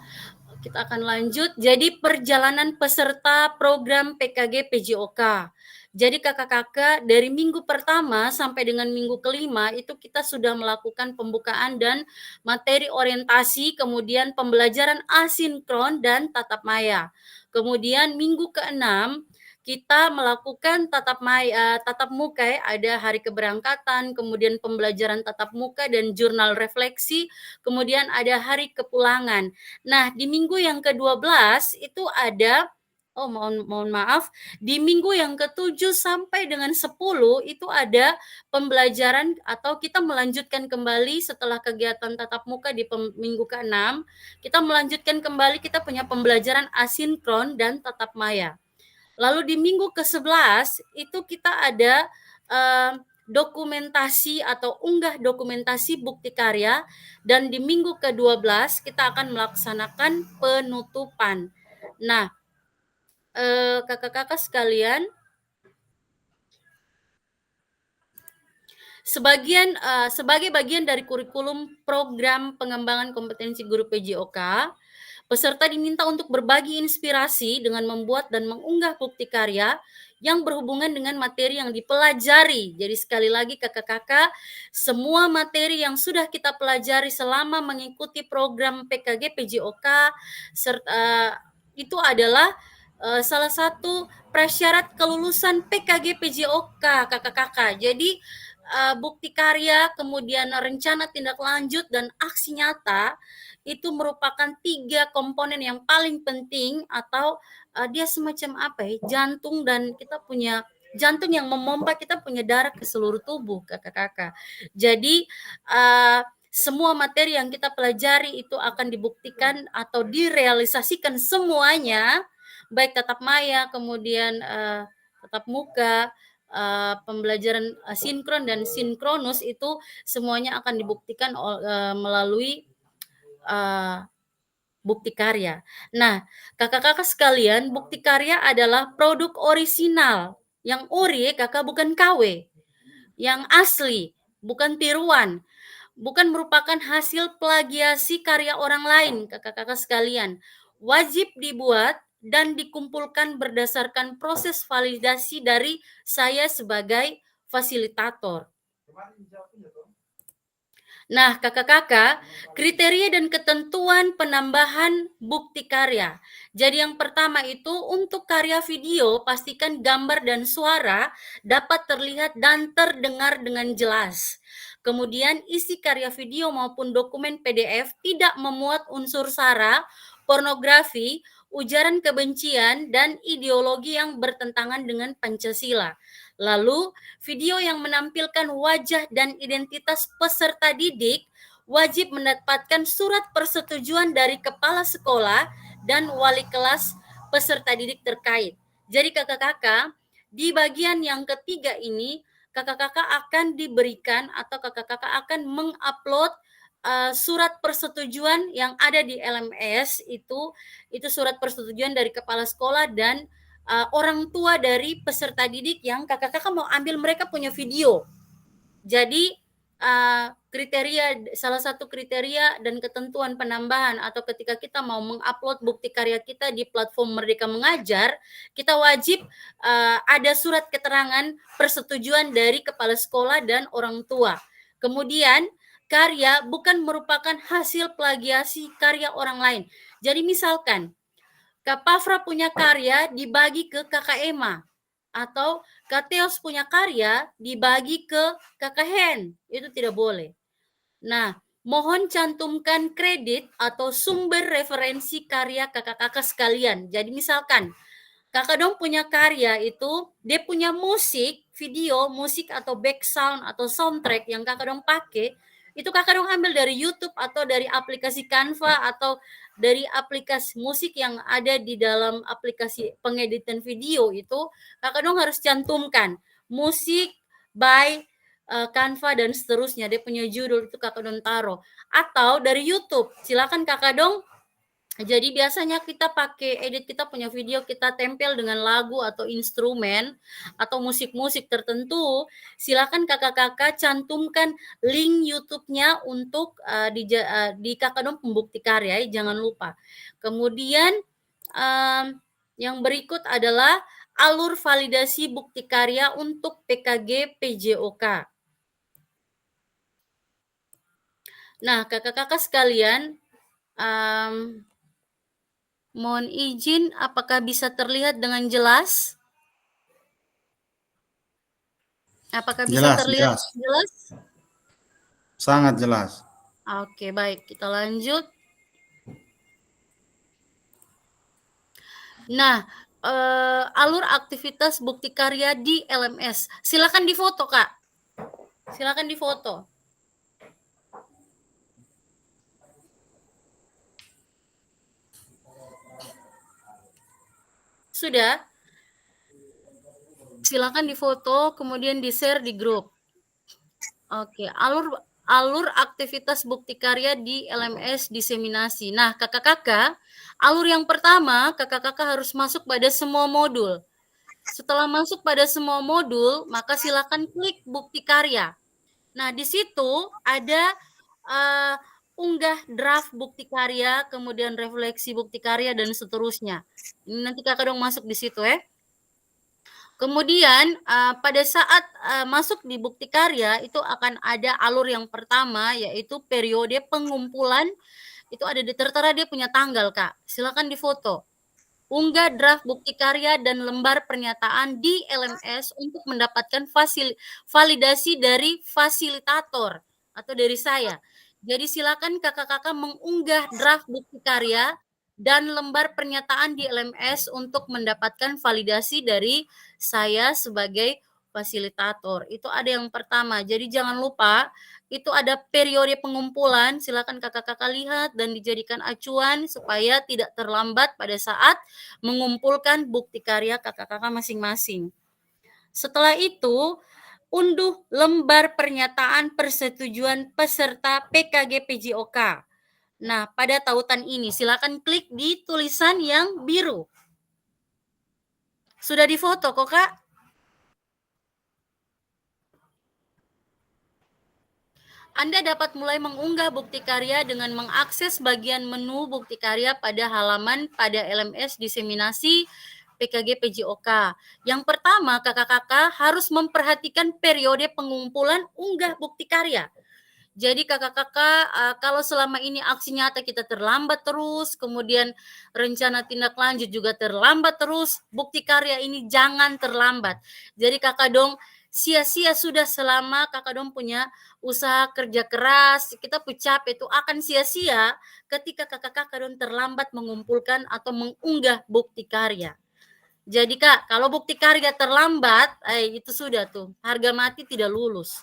Kita akan lanjut. Jadi perjalanan peserta program PKG PJOK. Jadi kakak-kakak, dari minggu pertama sampai dengan minggu kelima itu kita sudah melakukan pembukaan dan materi orientasi, kemudian pembelajaran asinkron dan tatap maya. Kemudian minggu keenam kita melakukan tatap muka ya, ada hari keberangkatan, kemudian pembelajaran tatap muka dan jurnal refleksi, kemudian ada hari kepulangan. Nah, di minggu yang ke-12 itu ada mohon maaf, di minggu yang ke-7 sampai dengan 10 itu ada pembelajaran atau kita melanjutkan kembali setelah kegiatan tatap muka di minggu ke-6, kita melanjutkan kembali, kita punya pembelajaran asinkron dan tatap maya. Lalu di minggu ke-11 itu kita ada dokumentasi atau unggah dokumentasi bukti karya, dan di minggu ke-12 kita akan melaksanakan penutupan. Nah, kakak-kakak sekalian, sebagai bagian dari kurikulum program pengembangan kompetensi guru PJOK, peserta diminta untuk berbagi inspirasi dengan membuat dan mengunggah bukti karya yang berhubungan dengan materi yang dipelajari. Jadi sekali lagi kakak-kakak, semua materi yang sudah kita pelajari selama mengikuti program PKG PJOK itu adalah salah satu prasyarat kelulusan PKG PJOK kakak-kakak. Jadi bukti karya, kemudian rencana tindak lanjut dan aksi nyata itu merupakan 3 komponen yang paling penting, atau dia semacam apa ya, jantung, dan kita punya jantung yang memompa kita punya darah ke seluruh tubuh kakak-kakak. Jadi semua materi yang kita pelajari itu akan dibuktikan atau direalisasikan semuanya, baik tatap maya, kemudian tatap muka, pembelajaran sinkron dan sinkronus itu semuanya akan dibuktikan melalui bukti karya. Nah, kakak-kakak sekalian, bukti karya adalah produk orisinal. Yang ori, kakak, bukan KW. Yang asli, bukan tiruan. Bukan merupakan hasil plagiasi karya orang lain, kakak-kakak sekalian. Wajib dibuat dan dikumpulkan berdasarkan proses validasi dari saya sebagai fasilitator. Nah, kakak-kakak, kriteria dan ketentuan penambahan bukti karya. Jadi yang pertama itu untuk karya video, pastikan gambar dan suara dapat terlihat dan terdengar dengan jelas. Kemudian isi karya video maupun dokumen PDF tidak memuat unsur sara, pornografi, ujaran kebencian, dan ideologi yang bertentangan dengan Pancasila. Lalu, video yang menampilkan wajah dan identitas peserta didik wajib mendapatkan surat persetujuan dari kepala sekolah dan wali kelas peserta didik terkait. Jadi kakak-kakak, di bagian yang ketiga ini, kakak-kakak akan diberikan atau kakak-kakak akan mengupload surat persetujuan yang ada di LMS itu surat persetujuan dari kepala sekolah dan orang tua dari peserta didik yang kakak-kakak mau ambil mereka punya video. Jadi salah satu kriteria dan ketentuan penambahan atau ketika kita mau mengupload bukti karya kita di platform Merdeka Mengajar, kita wajib ada surat keterangan persetujuan dari kepala sekolah dan orang tua. Kemudian karya bukan merupakan hasil plagiasi karya orang lain. Jadi misalkan Kak Pafra punya karya dibagi ke Kakak Emma, atau Kak Teos punya karya dibagi ke Kakak Hen, itu tidak boleh. Nah, mohon cantumkan kredit atau sumber referensi karya kakak-kakak sekalian. Jadi misalkan kakak dong punya karya itu, dia punya musik, video, musik atau back sound atau soundtrack yang kakak dong pakai, itu kakak dong ambil dari YouTube atau dari aplikasi Canva atau dari aplikasi musik yang ada di dalam aplikasi pengeditan video itu, kakak dong harus cantumkan musik by Canva dan seterusnya, dia punya judul itu kakak dong taruh. Atau dari YouTube, silakan kakak dong. Jadi biasanya kita pakai edit, kita punya video, kita tempel dengan lagu atau instrumen atau musik-musik tertentu. Silakan kakak-kakak cantumkan link YouTube-nya untuk di kakak dong pembukti karya, jangan lupa. Kemudian yang berikut adalah alur validasi bukti karya untuk PKG PJOK. Nah, kakak-kakak sekalian, mohon izin, apakah bisa terlihat dengan jelas? Apakah bisa terlihat jelas? Sangat jelas. Oke, baik. Kita lanjut. Nah, alur aktivitas bukti karya di LMS. Silakan difoto, Kak. Silakan difoto. Sudah? Silakan difoto, kemudian di-share di grup. Oke, alur aktivitas bukti karya di LMS diseminasi. Nah, kakak-kakak, alur yang pertama, kakak-kakak harus masuk pada semua modul. Setelah masuk pada semua modul, maka silakan klik bukti karya. Nah, di situ ada unggah draft bukti karya, kemudian refleksi bukti karya, dan seterusnya. Ini nanti kakak dong masuk di situ ya. Kemudian pada saat masuk di bukti karya itu akan ada alur yang pertama, yaitu periode pengumpulan. Itu ada tertera dia punya tanggal, Kak. Silakan difoto. Unggah draft bukti karya dan lembar pernyataan di LMS untuk mendapatkan validasi dari fasilitator atau dari saya. Jadi silakan kakak-kakak mengunggah draft bukti karya dan lembar pernyataan di LMS untuk mendapatkan validasi dari saya sebagai fasilitator. Itu ada yang pertama. Jadi jangan lupa itu ada periode pengumpulan, silakan kakak-kakak lihat dan dijadikan acuan supaya tidak terlambat pada saat mengumpulkan bukti karya kakak-kakak masing-masing. Setelah itu, unduh lembar pernyataan persetujuan peserta PKG PJOK. Nah, pada tautan ini silakan klik di tulisan yang biru. Sudah difoto kok, Kak? Anda dapat mulai mengunggah bukti karya dengan mengakses bagian menu bukti karya pada halaman pada LMS diseminasi PKG PJOK. Yang pertama, kakak-kakak harus memperhatikan periode pengumpulan unggah bukti karya. Jadi kakak-kakak, kalau selama ini aksi nyata kita terlambat terus, kemudian rencana tindak lanjut juga terlambat terus, bukti karya ini jangan terlambat. Jadi kakak dong sia-sia sudah selama kakak dong punya usaha kerja keras, kita capek itu akan sia-sia ketika kakak-kakak dong terlambat mengumpulkan atau mengunggah bukti karya. Jadi Kak, kalau bukti karya terlambat, itu sudah tuh, harga mati tidak lulus.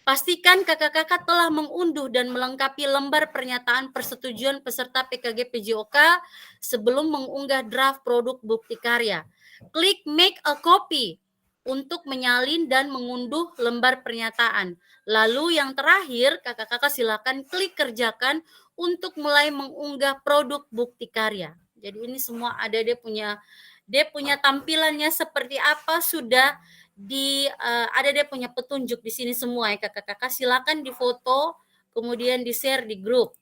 Pastikan kakak-kakak telah mengunduh dan melengkapi lembar pernyataan persetujuan peserta PKG PJOK sebelum mengunggah draft produk bukti karya. Klik make a copy untuk menyalin dan mengunduh lembar pernyataan. Lalu yang terakhir, kakak-kakak silakan klik kerjakan untuk mulai mengunggah produk bukti karya. Jadi ini semua ada dia punya tampilannya seperti apa, sudah ada dia punya petunjuk di sini semua ya kakak-kakak. Silakan difoto kemudian di-share di grup.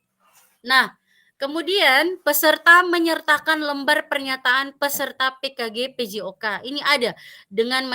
Nah, kemudian peserta menyertakan lembar pernyataan peserta PKG PJOK. Ini ada dengan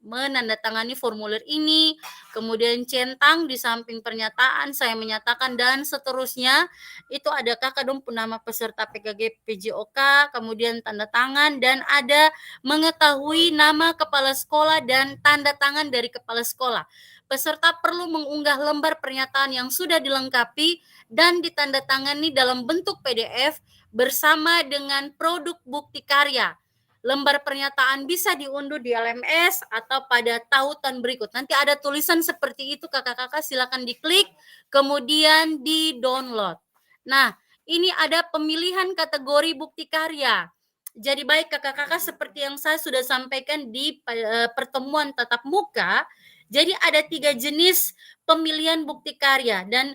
menandatangani formulir ini, kemudian centang di samping pernyataan saya menyatakan dan seterusnya. Itu ada kakak dong nama peserta PKG PJOK, kemudian tanda tangan dan ada mengetahui nama kepala sekolah dan tanda tangan dari kepala sekolah. Peserta perlu mengunggah lembar pernyataan yang sudah dilengkapi dan ditandatangani dalam bentuk PDF bersama dengan produk bukti karya. Lembar pernyataan bisa diunduh di LMS atau pada tautan berikut. Nanti ada tulisan seperti itu kakak-kakak, silakan diklik, kemudian di-download. Nah, ini ada pemilihan kategori bukti karya. Jadi baik kakak-kakak seperti yang saya sudah sampaikan di pertemuan tatap muka, jadi ada 3 jenis pemilihan bukti karya dan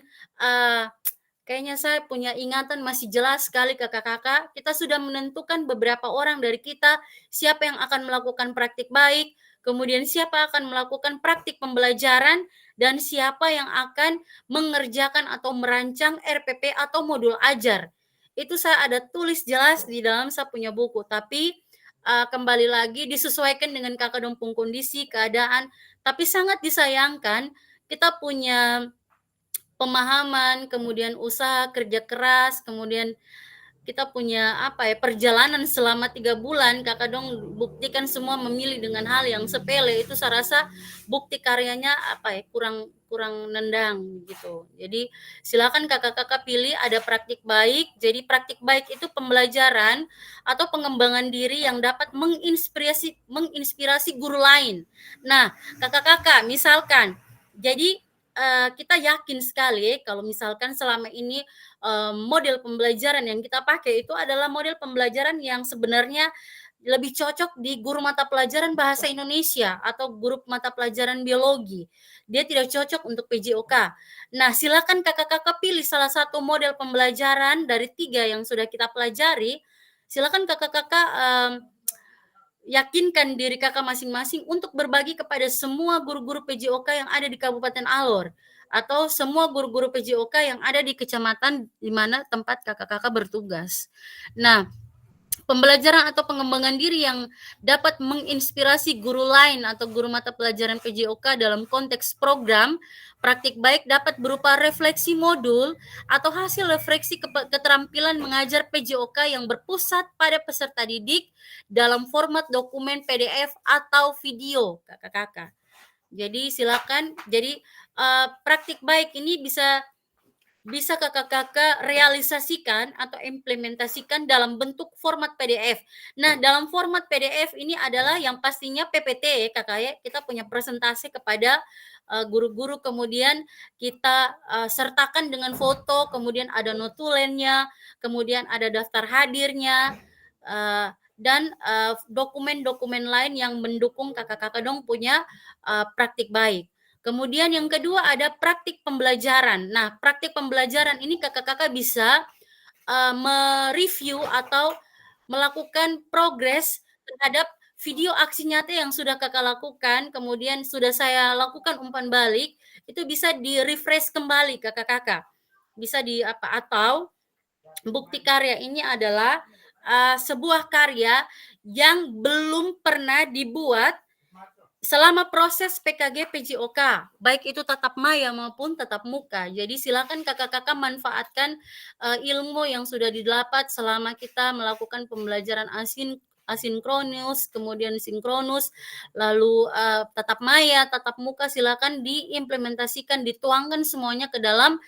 kayaknya saya punya ingatan masih jelas sekali kakak-kakak. Kita sudah menentukan beberapa orang dari kita siapa yang akan melakukan praktik baik, kemudian siapa akan melakukan praktik pembelajaran, dan siapa yang akan mengerjakan atau merancang RPP atau modul ajar. Itu saya ada tulis jelas di dalam saya punya buku, tapi kembali lagi disesuaikan dengan kakak dompung kondisi, keadaan, tapi sangat disayangkan kita punya pemahaman, kemudian usaha kerja keras, kemudian kita punya perjalanan selama 3 bulan, kakak dong buktikan semua memilih dengan hal yang sepele, itu saya rasa bukti karyanya kurang nendang gitu. Jadi silakan kakak-kakak pilih ada praktik baik. Jadi praktik baik itu pembelajaran atau pengembangan diri yang dapat menginspirasi guru lain. Nah, kakak-kakak misalkan, jadi kita yakin sekali kalau misalkan selama ini model pembelajaran yang kita pakai itu adalah model pembelajaran yang sebenarnya lebih cocok di guru mata pelajaran bahasa Indonesia atau guru mata pelajaran biologi. Dia tidak cocok untuk PJOK. Nah, silakan kakak-kakak pilih salah satu model pembelajaran dari 3 yang sudah kita pelajari. Silakan kakak-kakak yakinkan diri kakak masing-masing untuk berbagi kepada semua guru-guru PJOK yang ada di Kabupaten Alor atau semua guru-guru PJOK yang ada di kecamatan di mana tempat kakak-kakak bertugas. Nah, pembelajaran atau pengembangan diri yang dapat menginspirasi guru lain atau guru mata pelajaran PJOK dalam konteks program praktik baik dapat berupa refleksi modul atau hasil refleksi keterampilan mengajar PJOK yang berpusat pada peserta didik dalam format dokumen PDF atau video, kakak-kakak. Jadi silakan, jadi praktik baik ini bisa kakak-kakak realisasikan atau implementasikan dalam bentuk format PDF. Nah, dalam format PDF ini adalah yang pastinya PPT kakak ya. Kita punya presentasi kepada guru-guru, kemudian kita sertakan dengan foto, kemudian ada notulennya, kemudian ada daftar hadirnya, dan dokumen-dokumen lain yang mendukung kakak-kakak dong punya praktik baik. Kemudian yang kedua ada praktik pembelajaran. Nah, praktik pembelajaran ini kakak-kakak bisa mereview atau melakukan progres terhadap video aksi nyata yang sudah kakak lakukan, kemudian sudah saya lakukan umpan balik, itu bisa di-refresh kembali kakak-kakak. Bisa atau bukti karya ini adalah sebuah karya yang belum pernah dibuat selama proses PKG PJOK, baik itu tatap maya maupun tatap muka. Jadi silakan kakak-kakak manfaatkan ilmu yang sudah didapat selama kita melakukan pembelajaran asinkronus, kemudian sinkronus, lalu tatap maya, tatap muka, silakan diimplementasikan, dituangkan semuanya ke dalam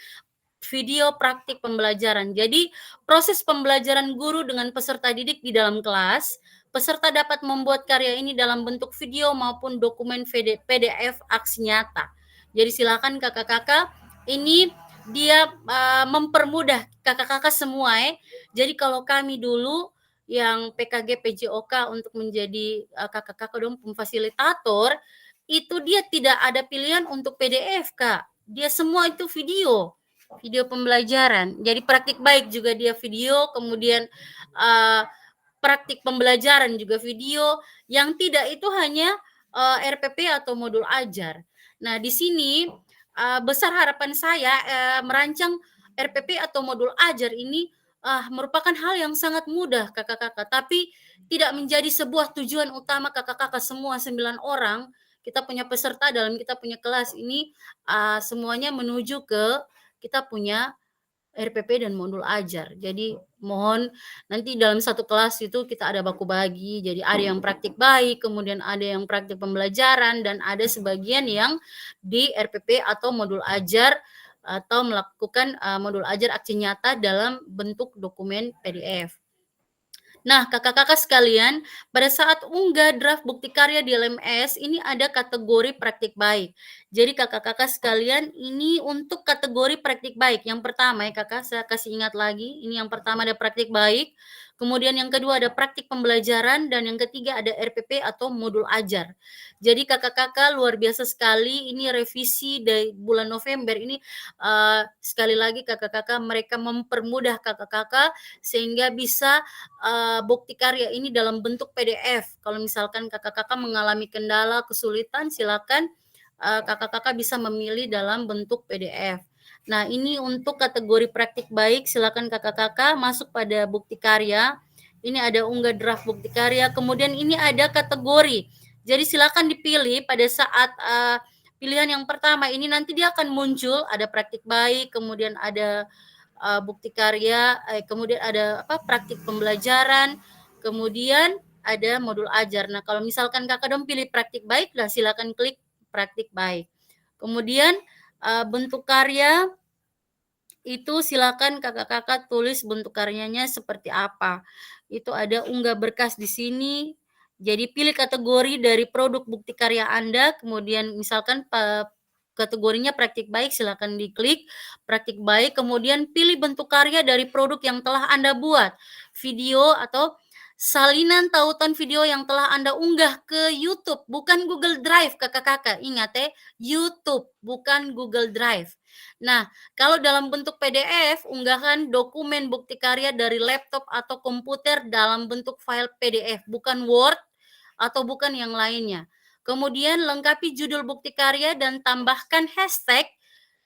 video praktik pembelajaran. Jadi proses pembelajaran guru dengan peserta didik di dalam kelas, peserta dapat membuat karya ini dalam bentuk video maupun dokumen PDF aksi nyata. Jadi silakan kakak-kakak, ini dia mempermudah kakak-kakak semua ya. Jadi kalau kami dulu yang PKG PJOK untuk menjadi kakak-kakak dong fasilitator, itu dia tidak ada pilihan untuk PDF, Kak. Dia semua itu video pembelajaran. Jadi praktik baik juga dia video, kemudian praktik pembelajaran juga video, yang tidak itu hanya RPP atau modul ajar. Nah, di sini besar harapan saya merancang RPP atau modul ajar ini merupakan hal yang sangat mudah kakak-kakak, tapi tidak menjadi sebuah tujuan utama kakak-kakak semua 9 orang. Kita punya peserta dalam kita punya kelas ini semuanya menuju ke kita punya RPP dan modul ajar. Jadi mohon nanti dalam satu kelas itu kita ada baku bagi. Jadi ada yang praktik baik, kemudian ada yang praktik pembelajaran, dan ada sebagian yang di RPP atau modul ajar atau melakukan modul ajar aksi nyata dalam bentuk dokumen PDF. Nah, kakak-kakak sekalian, pada saat unggah draft bukti karya di LMS, ini ada kategori praktik baik. Jadi kakak-kakak sekalian, ini untuk kategori praktik baik. Yang pertama ya kakak, saya kasih ingat lagi, ini yang pertama ada praktik baik, kemudian yang kedua ada praktik pembelajaran, dan yang ketiga ada RPP atau modul ajar. Jadi kakak-kakak luar biasa sekali, ini revisi dari bulan November ini, sekali lagi kakak-kakak mereka mempermudah kakak-kakak sehingga bisa bukti karya ini dalam bentuk PDF. Kalau misalkan kakak-kakak mengalami kendala, kesulitan, silakan kakak-kakak bisa memilih dalam bentuk PDF. Nah, ini untuk kategori praktik baik, silakan kakak-kakak masuk pada bukti karya. Ini ada unggah draft bukti karya, kemudian ini ada kategori. Jadi silakan dipilih pada saat pilihan yang pertama ini, nanti dia akan muncul ada praktik baik, kemudian ada bukti karya, kemudian ada praktik pembelajaran, kemudian ada modul ajar. Nah, kalau misalkan kakak dong pilih praktik baik, dan silakan klik praktik baik. Kemudian bentuk karya itu silakan kakak-kakak tulis bentuk karyanya seperti apa. Itu ada unggah berkas di sini. Jadi pilih kategori dari produk bukti karya Anda, kemudian misalkan kategorinya praktik baik, silakan diklik praktik baik, kemudian pilih bentuk karya dari produk yang telah Anda buat, video atau salinan tautan video yang telah Anda unggah ke YouTube, bukan Google Drive kakak-kakak, ingat ya, YouTube bukan Google Drive. Nah, kalau dalam bentuk PDF, unggahan dokumen bukti karya dari laptop atau komputer dalam bentuk file PDF, bukan Word atau bukan yang lainnya. Kemudian lengkapi judul bukti karya dan tambahkan hashtag,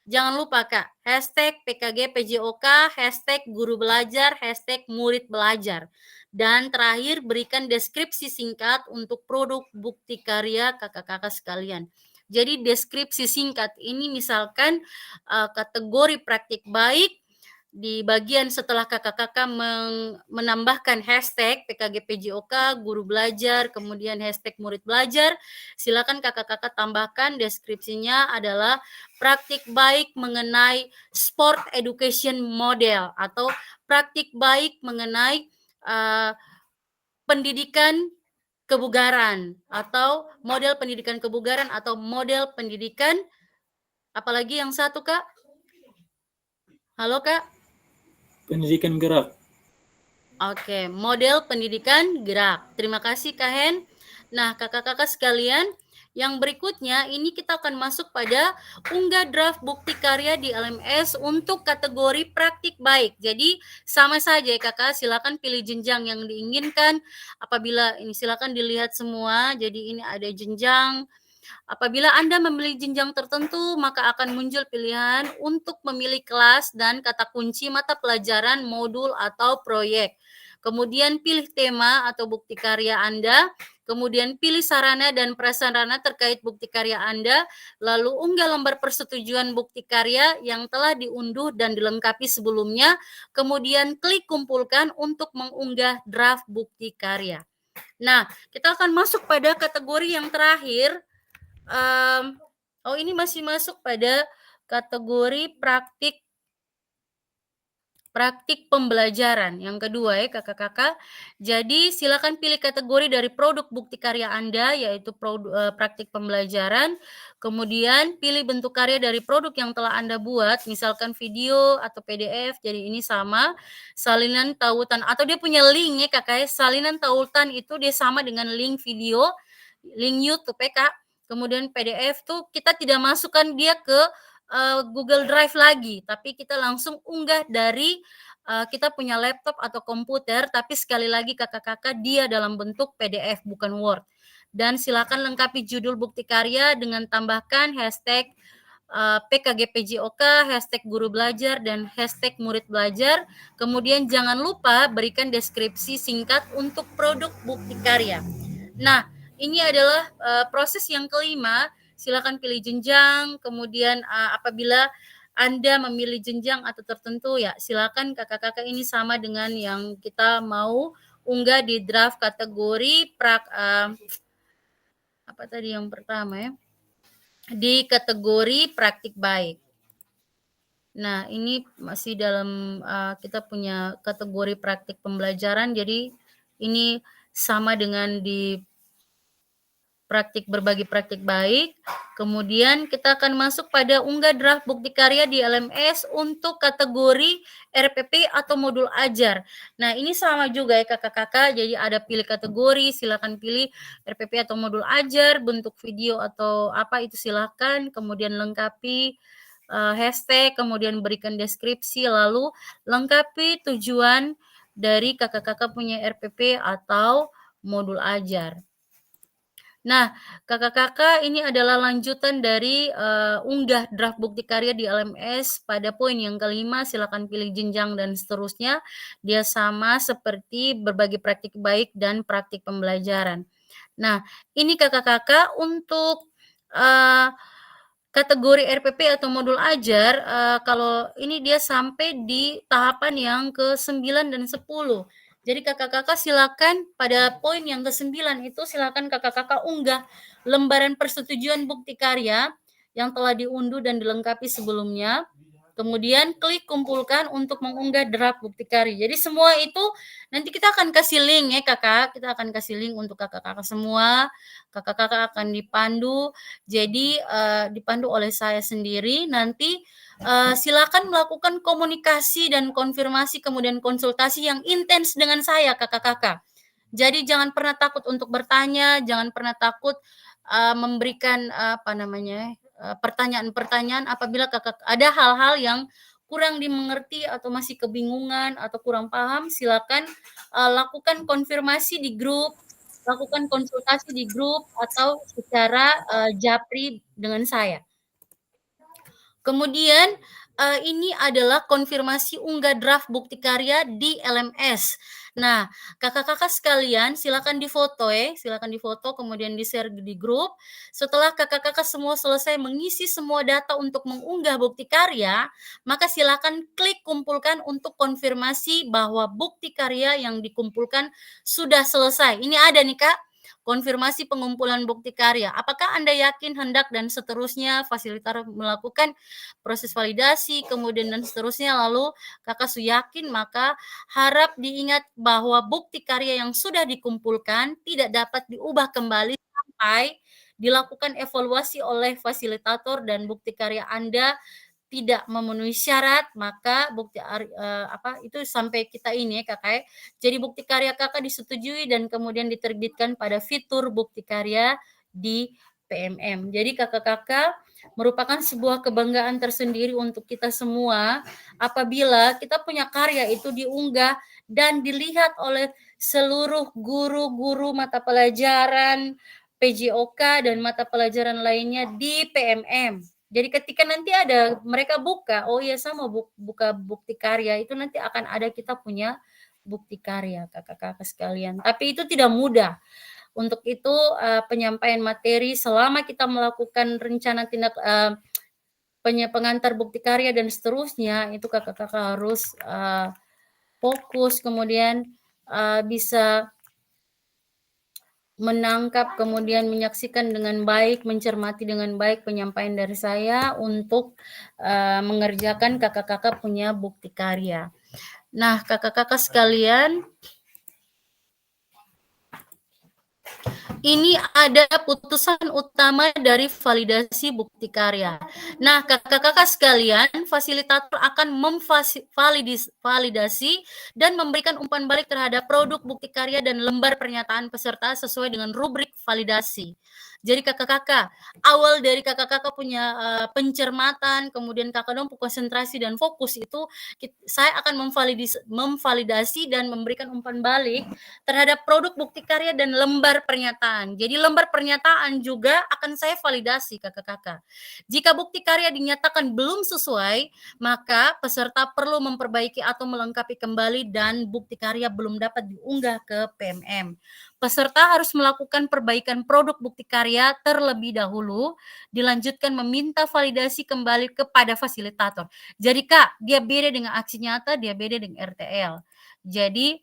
jangan lupa Kak, hashtag PKG PJOK, hashtag guru belajar, hashtag murid belajar. Dan terakhir berikan deskripsi singkat untuk produk bukti karya kakak-kakak sekalian. Jadi deskripsi singkat ini misalkan kategori praktik baik, di bagian setelah kakak-kakak menambahkan hashtag PKG PJOK, guru belajar, kemudian hashtag murid belajar, silakan kakak-kakak tambahkan deskripsinya adalah praktik baik mengenai sport education model atau praktik baik mengenai pendidikan kebugaran atau model pendidikan kebugaran atau model pendidikan, apalagi yang satu Kak? Halo Kak? Pendidikan gerak. Oke, model pendidikan gerak. Terima kasih Kak Hen. Nah, kakak-kakak sekalian, yang berikutnya ini kita akan masuk pada unggah draft bukti karya di LMS untuk kategori praktik baik. Jadi sama saja ya kakak, silakan pilih jenjang yang diinginkan. Apabila ini silakan dilihat semua. Jadi ini ada jenjang. Apabila Anda memilih jenjang tertentu, maka akan muncul pilihan untuk memilih kelas dan kata kunci mata pelajaran, modul, atau proyek. Kemudian pilih tema atau bukti karya Anda, kemudian pilih sarana dan prasarana terkait bukti karya Anda, lalu unggah lembar persetujuan bukti karya yang telah diunduh dan dilengkapi sebelumnya, kemudian klik kumpulkan untuk mengunggah draft bukti karya. Nah, kita akan masuk pada kategori yang terakhir. Ini masih masuk pada kategori praktik pembelajaran. Yang kedua ya kakak-kakak. Jadi silakan pilih kategori dari produk bukti karya Anda, yaitu praktik pembelajaran. Kemudian pilih bentuk karya dari produk yang telah Anda buat, misalkan video atau PDF. Jadi ini sama. Salinan tautan atau dia punya link ya kakak ya. Salinan tautan itu dia sama dengan link video, link YouTube ya kak. Kemudian PDF tuh kita tidak masukkan dia ke Google Drive lagi, tapi kita langsung unggah dari kita punya laptop atau komputer, tapi sekali lagi kakak-kakak dia dalam bentuk PDF bukan Word. Dan silakan lengkapi judul bukti karya dengan tambahkan hashtag PKGPJOK, hashtag guru belajar, dan hashtag murid belajar. Kemudian jangan lupa berikan deskripsi singkat untuk produk bukti karya. Nah, ini adalah proses yang kelima. Silakan pilih jenjang, kemudian apabila Anda memilih jenjang atau tertentu ya silakan kakak-kakak ini sama dengan yang kita mau unggah di draft kategori apa tadi yang pertama ya? Di kategori praktik baik. Nah, ini masih dalam kita punya kategori praktik pembelajaran, jadi ini sama dengan di berbagi praktik baik. Kemudian kita akan masuk pada unggah draft bukti karya di LMS untuk kategori RPP atau modul ajar. Nah, ini sama juga ya kakak-kakak. Jadi ada pilih kategori, silakan pilih RPP atau modul ajar, bentuk video atau apa itu silakan. Kemudian lengkapi hashtag, kemudian berikan deskripsi, lalu lengkapi tujuan dari kakak-kakak punya RPP atau modul ajar. Nah, kakak-kakak ini adalah lanjutan dari unggah draft bukti karya di LMS pada poin yang kelima, silakan pilih jenjang dan seterusnya. Dia sama seperti berbagi praktik baik dan praktik pembelajaran. Nah, ini kakak-kakak untuk kategori RPP atau modul ajar, kalau ini dia sampai di tahapan yang ke-9 dan 10. Jadi kakak-kakak silakan pada poin yang ke-9 itu silakan kakak-kakak unggah lembaran persetujuan bukti karya yang telah diunduh dan dilengkapi sebelumnya. Kemudian klik kumpulkan untuk mengunggah draft bukti karya. Jadi semua itu nanti kita akan kasih link ya kakak. Kita akan kasih link untuk kakak-kakak semua. Kakak-kakak akan dipandu. Jadi dipandu oleh saya sendiri. Nanti silakan melakukan komunikasi dan konfirmasi kemudian konsultasi yang intens dengan saya kakak-kakak. Jadi jangan pernah takut untuk bertanya, jangan pernah takut memberikan pertanyaan-pertanyaan apabila kakak ada hal-hal yang kurang dimengerti atau masih kebingungan atau kurang paham, silakan lakukan konfirmasi di grup, lakukan konsultasi di grup atau secara japri dengan saya. Kemudian ini adalah konfirmasi unggah draft bukti karya di LMS. Nah, kakak-kakak sekalian silakan difoto ya, silakan difoto kemudian di-share di grup. Setelah kakak-kakak semua selesai mengisi semua data untuk mengunggah bukti karya, maka silakan klik kumpulkan untuk konfirmasi bahwa bukti karya yang dikumpulkan sudah selesai. Ini ada nih Kak, konfirmasi pengumpulan bukti karya. Apakah Anda yakin, hendak, dan seterusnya fasilitator melakukan proses validasi, kemudian dan seterusnya, lalu kakak yakin, maka harap diingat bahwa bukti karya yang sudah dikumpulkan tidak dapat diubah kembali sampai dilakukan evaluasi oleh fasilitator dan bukti karya Anda tidak memenuhi syarat, maka bukti itu sampai kita ini ya Kakak. Jadi bukti karya Kakak disetujui dan kemudian diterbitkan pada fitur bukti karya di PMM. Jadi Kakak-kakak merupakan sebuah kebanggaan tersendiri untuk kita semua apabila kita punya karya itu diunggah dan dilihat oleh seluruh guru-guru mata pelajaran PJOK dan mata pelajaran lainnya di PMM. Jadi ketika nanti ada mereka buka, oh iya sama buka bukti karya, itu nanti akan ada kita punya bukti karya kakak-kakak sekalian. Tapi itu tidak mudah. Untuk itu penyampaian materi selama kita melakukan rencana tindak pengantar bukti karya dan seterusnya, itu kakak-kakak harus fokus, kemudian bisa menangkap, kemudian menyaksikan dengan baik, mencermati dengan baik penyampaian dari saya untuk mengerjakan kakak-kakak punya bukti karya. Nah, kakak-kakak sekalian, ini ada putusan utama dari validasi bukti karya. Nah, kakak-kakak sekalian, fasilitator akan memvalidasi dan memberikan umpan balik terhadap produk bukti karya dan lembar pernyataan peserta sesuai dengan rubrik validasi. Jadi kakak-kakak, awal dari kakak-kakak punya pencermatan, kemudian kakak dong konsentrasi dan fokus itu, saya akan memvalidasi dan memberikan umpan balik terhadap produk bukti karya dan lembar pernyataan. Jadi lembar pernyataan juga akan saya validasi kakak-kakak. Jika bukti karya dinyatakan belum sesuai, maka peserta perlu memperbaiki atau melengkapi kembali dan bukti karya belum dapat diunggah ke PMM. Peserta harus melakukan perbaikan produk bukti karya terlebih dahulu, dilanjutkan meminta validasi kembali kepada fasilitator. Jadi Kak, dia beda dengan aksi nyata, dia beda dengan RTL. Jadi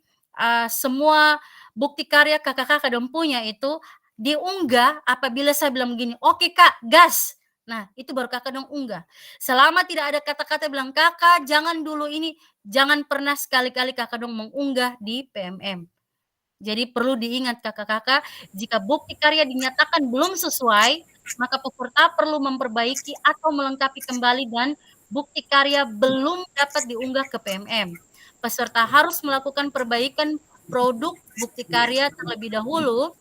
semua bukti karya kakak-kakak dong punya itu diunggah apabila saya bilang begini, oke Kak, gas. Nah, itu baru kakak dong unggah. Selama tidak ada kata-kata bilang kakak, jangan dulu ini, jangan pernah sekali-kali kakak dong mengunggah di PMM. Jadi perlu diingat kakak-kakak, jika bukti karya dinyatakan belum sesuai, maka peserta perlu memperbaiki atau melengkapi kembali dan bukti karya belum dapat diunggah ke PMM. Peserta harus melakukan perbaikan produk bukti karya terlebih dahulu,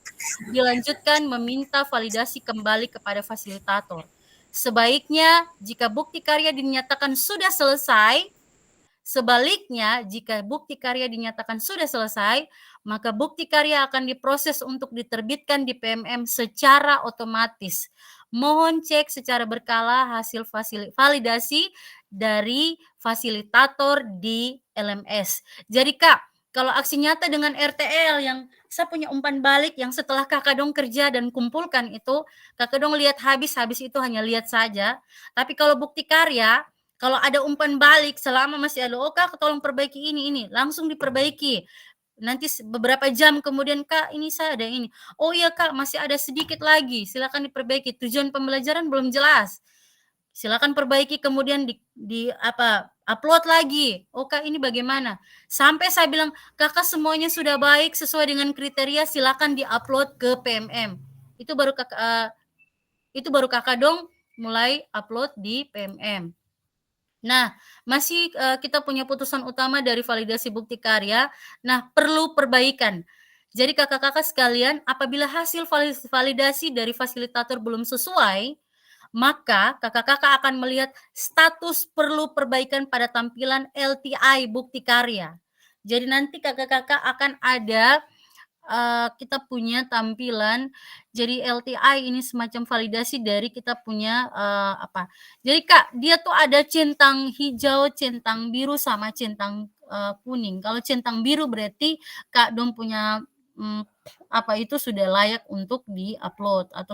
dilanjutkan meminta validasi kembali kepada fasilitator. Sebaiknya, jika bukti karya dinyatakan sudah selesai, sebaliknya, jika bukti karya dinyatakan sudah selesai, maka bukti karya akan diproses untuk diterbitkan di PMM secara otomatis. Mohon cek secara berkala hasil validasi dari fasilitator di LMS. Jadi Kak, kalau aksi nyata dengan RTL yang saya punya umpan balik yang setelah kakak dong kerja dan kumpulkan itu, kakak dong lihat habis itu hanya lihat saja. Tapi kalau bukti karya, kalau ada umpan balik selama masih ada, oh Kak tolong perbaiki ini, langsung diperbaiki. Nanti beberapa jam kemudian, Kak ini saya ada ini. Oh iya Kak, masih ada sedikit lagi, silakan diperbaiki. Tujuan pembelajaran belum jelas. Silakan perbaiki, kemudian upload lagi. Oh Kak ini bagaimana? Sampai saya bilang, Kakak semuanya sudah baik sesuai dengan kriteria, silakan diupload ke PMM. Itu baru kakak dong mulai upload di PMM. Nah, masih kita punya putusan utama dari validasi bukti karya. Nah, perlu perbaikan. Jadi kakak-kakak sekalian, apabila hasil validasi dari fasilitator belum sesuai, maka kakak-kakak akan melihat status perlu perbaikan pada tampilan LTI bukti karya. Jadi nanti kakak-kakak akan ada kita punya tampilan, jadi LTI ini semacam validasi dari kita punya jadi Kak, dia tuh ada centang hijau, centang biru, sama centang kuning. Kalau centang biru berarti Kak dong punya itu sudah layak untuk di-upload atau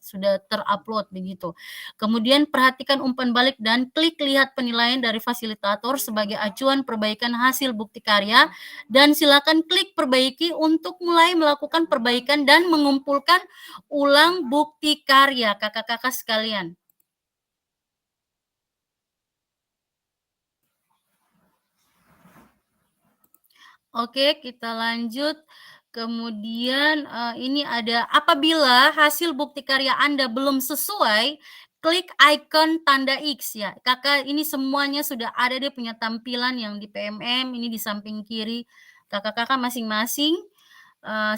sudah ter-upload begitu. Kemudian perhatikan umpan balik dan klik lihat penilaian dari fasilitator sebagai acuan perbaikan hasil bukti karya, dan silakan klik perbaiki untuk mulai melakukan perbaikan dan mengumpulkan ulang bukti karya kakak-kakak sekalian. Oke, kita lanjut. Kemudian ini ada, apabila hasil bukti karya Anda belum sesuai klik icon tanda X ya. Kakak ini semuanya sudah ada, dia punya tampilan yang di PMM, ini di samping kiri kakak-kakak masing-masing.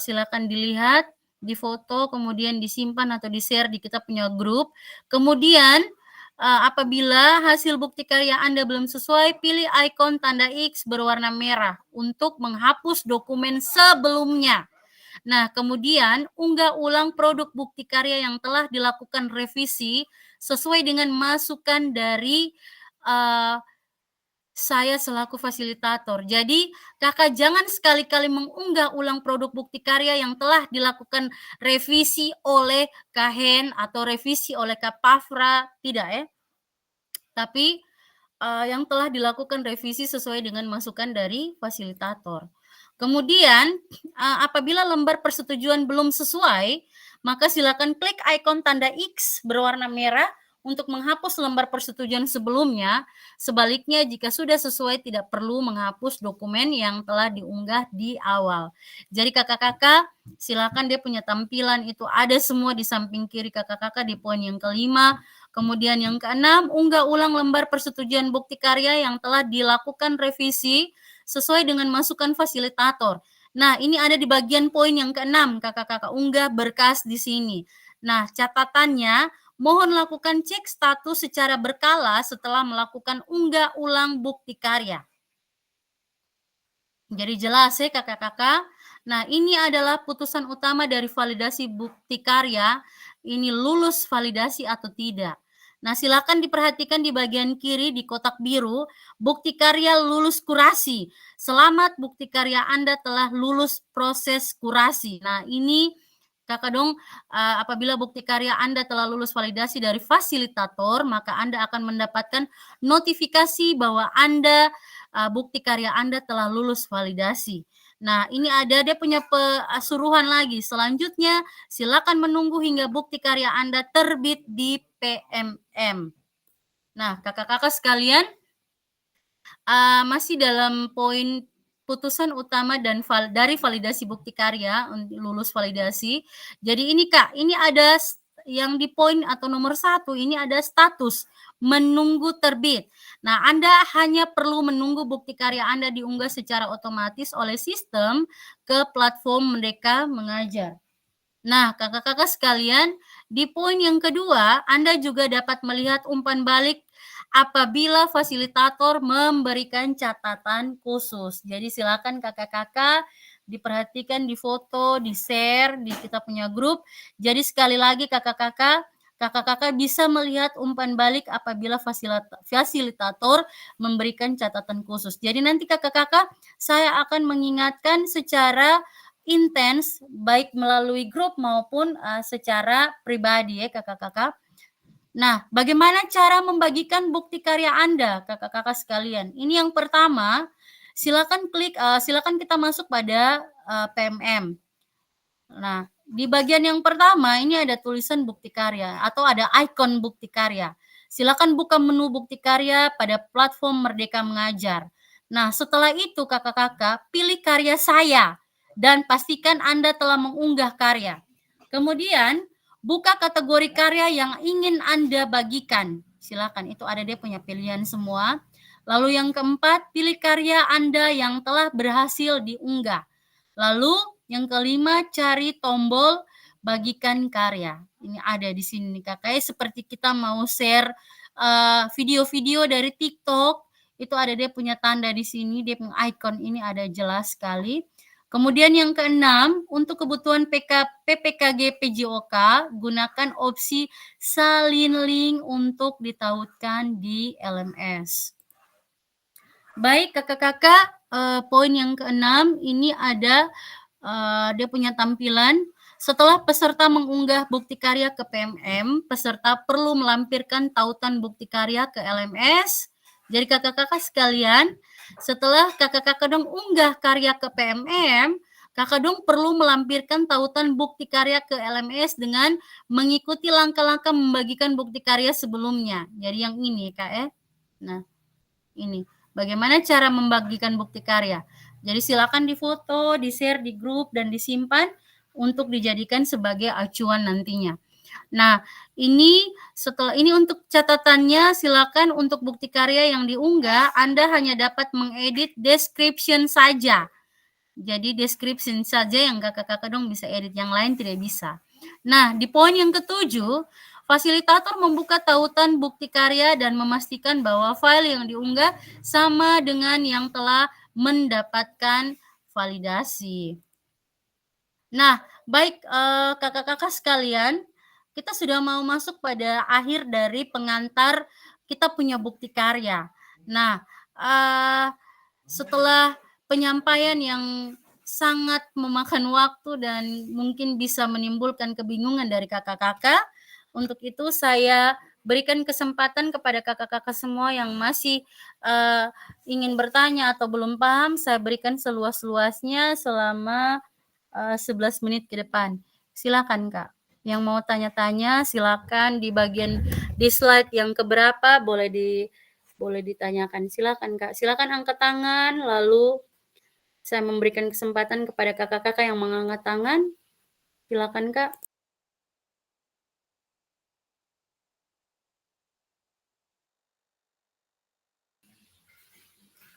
Silakan dilihat, difoto, kemudian disimpan atau di-share di kita punya grup. Kemudian apabila hasil bukti karya Anda belum sesuai, pilih icon tanda X berwarna merah untuk menghapus dokumen sebelumnya. Nah, kemudian unggah ulang produk bukti karya yang telah dilakukan revisi sesuai dengan masukan dari saya selaku fasilitator. Jadi, kakak jangan sekali-kali mengunggah ulang produk bukti karya yang telah dilakukan revisi oleh Kahen atau revisi oleh Kapafra, tidak ya. Tapi yang telah dilakukan revisi sesuai dengan masukan dari fasilitator. Kemudian, apabila lembar persetujuan belum sesuai, maka silakan klik ikon tanda X berwarna merah untuk menghapus lembar persetujuan sebelumnya. Sebaliknya, jika sudah sesuai, tidak perlu menghapus dokumen yang telah diunggah di awal. Jadi kakak-kakak, silakan dia punya tampilan itu ada semua di samping kiri kakak-kakak di poin yang kelima. Kemudian yang keenam, unggah ulang lembar persetujuan bukti karya yang telah dilakukan revisi sesuai dengan masukan fasilitator. Nah, ini ada di bagian poin yang keenam, kakak-kakak, unggah berkas di sini. Nah, catatannya, mohon lakukan cek status secara berkala setelah melakukan unggah ulang bukti karya. Jadi jelas ya kakak-kakak. Nah, ini adalah putusan utama dari validasi bukti karya. Ini lulus validasi atau tidak. Nah, silakan diperhatikan di bagian kiri di kotak biru, bukti karya lulus kurasi. Selamat, bukti karya Anda telah lulus proses kurasi. Nah, ini kakak dong, apabila bukti karya Anda telah lulus validasi dari fasilitator, maka Anda akan mendapatkan notifikasi bahwa Anda bukti karya Anda telah lulus validasi. Nah, ini ada dia punya suruhan lagi. Selanjutnya, silakan menunggu hingga bukti karya Anda terbit di PMM. Nah, kakak-kakak sekalian, masih dalam poin putusan utama dan dari validasi bukti karya untuk lulus validasi. Jadi ini Kak, ini ada yang di poin atau nomor 1, ini ada status menunggu terbit. Nah, Anda hanya perlu menunggu bukti karya Anda diunggah secara otomatis oleh sistem ke platform Merdeka Mengajar. Nah, kakak-kakak sekalian, di poin yang kedua, Anda juga dapat melihat umpan balik apabila fasilitator memberikan catatan khusus. Jadi silakan kakak-kakak diperhatikan, di foto, di share, di kita punya grup. Jadi sekali lagi kakak-kakak bisa melihat umpan balik apabila fasilitator memberikan catatan khusus. Jadi nanti kakak-kakak saya akan mengingatkan secara intens baik melalui grup maupun secara pribadi ya kakak-kakak. Nah, bagaimana cara membagikan bukti karya Anda, kakak-kakak sekalian? Ini yang pertama, silakan klik, silakan kita masuk pada PMM. Nah, di bagian yang pertama ini ada tulisan bukti karya atau ada ikon bukti karya. Silakan buka menu bukti karya pada platform Merdeka Mengajar. Nah, setelah itu kakak-kakak pilih karya saya dan pastikan Anda telah mengunggah karya. Kemudian buka kategori karya yang ingin Anda bagikan. Silakan, itu ada dia punya pilihan semua. Lalu yang keempat, pilih karya Anda yang telah berhasil diunggah. Lalu yang kelima, cari tombol bagikan karya. Ini ada di sini kakak. Seperti kita mau share video-video dari TikTok, itu ada dia punya tanda di sini, dia punya icon ini ada jelas sekali. Kemudian yang keenam, untuk kebutuhan PPKG PJOK, gunakan opsi salin link untuk ditautkan di LMS. Baik kakak-kakak, poin yang keenam ini ada dia punya tampilan. Setelah peserta mengunggah bukti karya ke PMM, peserta perlu melampirkan tautan bukti karya ke LMS. Jadi kakak-kakak sekalian, setelah kakak-kakak dong unggah karya ke PMM, kakak dong perlu melampirkan tautan bukti karya ke LMS dengan mengikuti langkah-langkah membagikan bukti karya sebelumnya. Jadi yang ini kak ya. Nah, ini bagaimana cara membagikan bukti karya. Jadi silakan difoto, di-share di grup dan disimpan untuk dijadikan sebagai acuan nantinya. Nah, ini setelah ini untuk catatannya, silakan untuk bukti karya yang diunggah, Anda hanya dapat mengedit description saja. Jadi description saja yang kakak-kakak dong bisa edit, yang lain tidak bisa. Nah, di poin yang ketujuh, fasilitator membuka tautan bukti karya dan memastikan bahwa file yang diunggah sama dengan yang telah mendapatkan validasi. Nah, baik kakak-kakak sekalian, kita sudah mau masuk pada akhir dari pengantar kita punya bukti karya. Nah, setelah penyampaian yang sangat memakan waktu dan mungkin bisa menimbulkan kebingungan dari kakak-kakak, untuk itu saya berikan kesempatan kepada kakak-kakak semua yang masih ingin bertanya atau belum paham, saya berikan seluas-luasnya selama 11 menit ke depan. Silakan Kak. Yang mau tanya-tanya silakan di bagian di slide yang keberapa boleh ditanyakan. Silakan Kak. Silakan angkat tangan lalu saya memberikan kesempatan kepada kakak-kakak yang mengangkat tangan. Silakan Kak.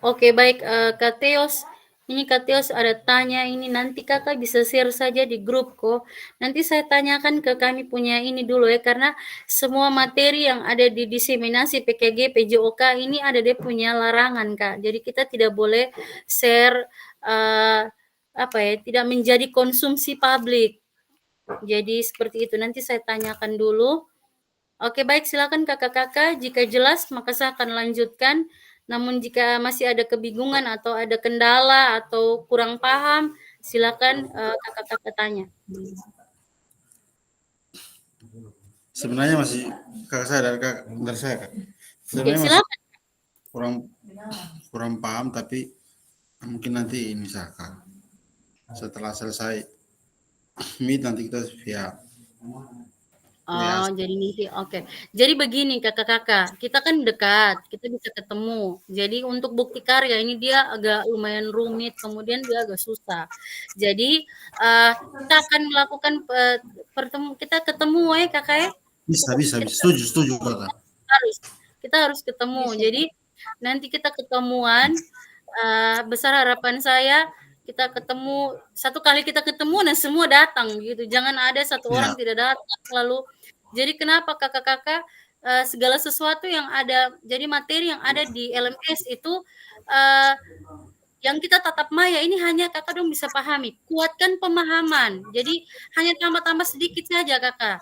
Oke, baik Kak Teos. Ini Kak Teos ada tanya ini, nanti kakak bisa share saja di grup kok. Nanti saya tanyakan ke kami punya ini dulu ya, karena semua materi yang ada di diseminasi PKG, PJOK ini ada dia punya larangan Kak. Jadi kita tidak boleh share tidak menjadi konsumsi publik. Jadi seperti itu, nanti saya tanyakan dulu. Oke, baik, silakan kakak-kakak. Jika jelas, maka saya akan lanjutkan. Namun jika masih ada kebingungan atau ada kendala atau kurang paham, silakan kakak-kakak tanya. Sebenarnya masih kakak saya dari saya Kak. Sebenarnya masih Silakan. kurang paham, tapi mungkin nanti misalkan setelah selesai meet nanti kita via Oh, jadi mimpi. Oke. Jadi begini kakak-kakak, kita kan dekat, kita bisa ketemu. Jadi untuk bukti karya ini dia agak lumayan rumit, kemudian dia agak susah. Jadi kita akan melakukan kita ketemu ya kakak ya. bisa setuju kakak. Kita harus ketemu. Jadi nanti kita ketemuan. Besar harapan saya kita ketemu, satu kali kita ketemu nah semua datang gitu, jangan ada satu orang tidak datang lalu. Jadi kenapa kakak-kakak segala sesuatu yang ada, jadi materi yang ada di LMS itu yang kita tatap maya ini hanya kakak dong bisa pahami, kuatkan pemahaman. Jadi hanya tambah-tambah sedikit saja kakak.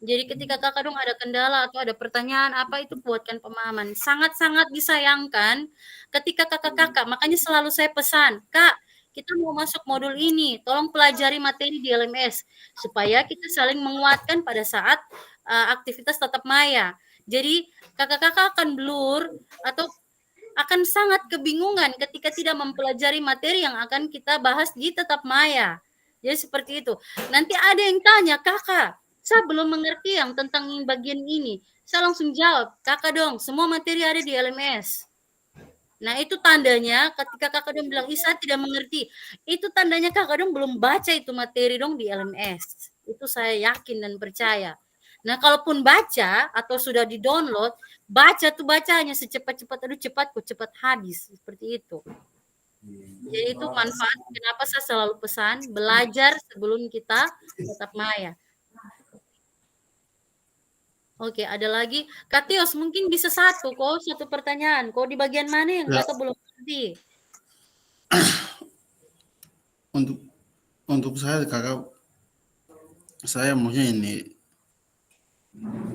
Jadi ketika kakak dong ada kendala atau ada pertanyaan apa itu, kuatkan pemahaman. Sangat-sangat disayangkan ketika kakak-kakak, makanya selalu saya pesan, Kak, kita mau masuk modul ini, tolong pelajari materi di LMS supaya kita saling menguatkan pada saat aktivitas tatap maya. Jadi kakak-kakak akan blur atau akan sangat kebingungan ketika tidak mempelajari materi yang akan kita bahas di tatap maya. Jadi seperti itu. Nanti ada yang tanya, Kakak, saya belum mengerti yang tentang bagian ini. Saya langsung jawab, Kakak dong, semua materi ada di LMS. Nah itu tandanya ketika kakak dong bilang, saya tidak mengerti. Itu tandanya kakak dong belum baca itu materi dong di LMS. Itu saya yakin dan percaya. Nah kalaupun baca atau sudah di-download, baca tuh bacanya secepat-cepat, aduh cepat kok cepat habis. Seperti itu. Jadi itu manfaat, kenapa saya selalu pesan, belajar sebelum kita tatap maya. Oke, ada lagi. Kak Tios, mungkin bisa satu pertanyaan. Kok di bagian mana yang kakak belum ngerti? Untuk saya kakak, saya maksudnya ini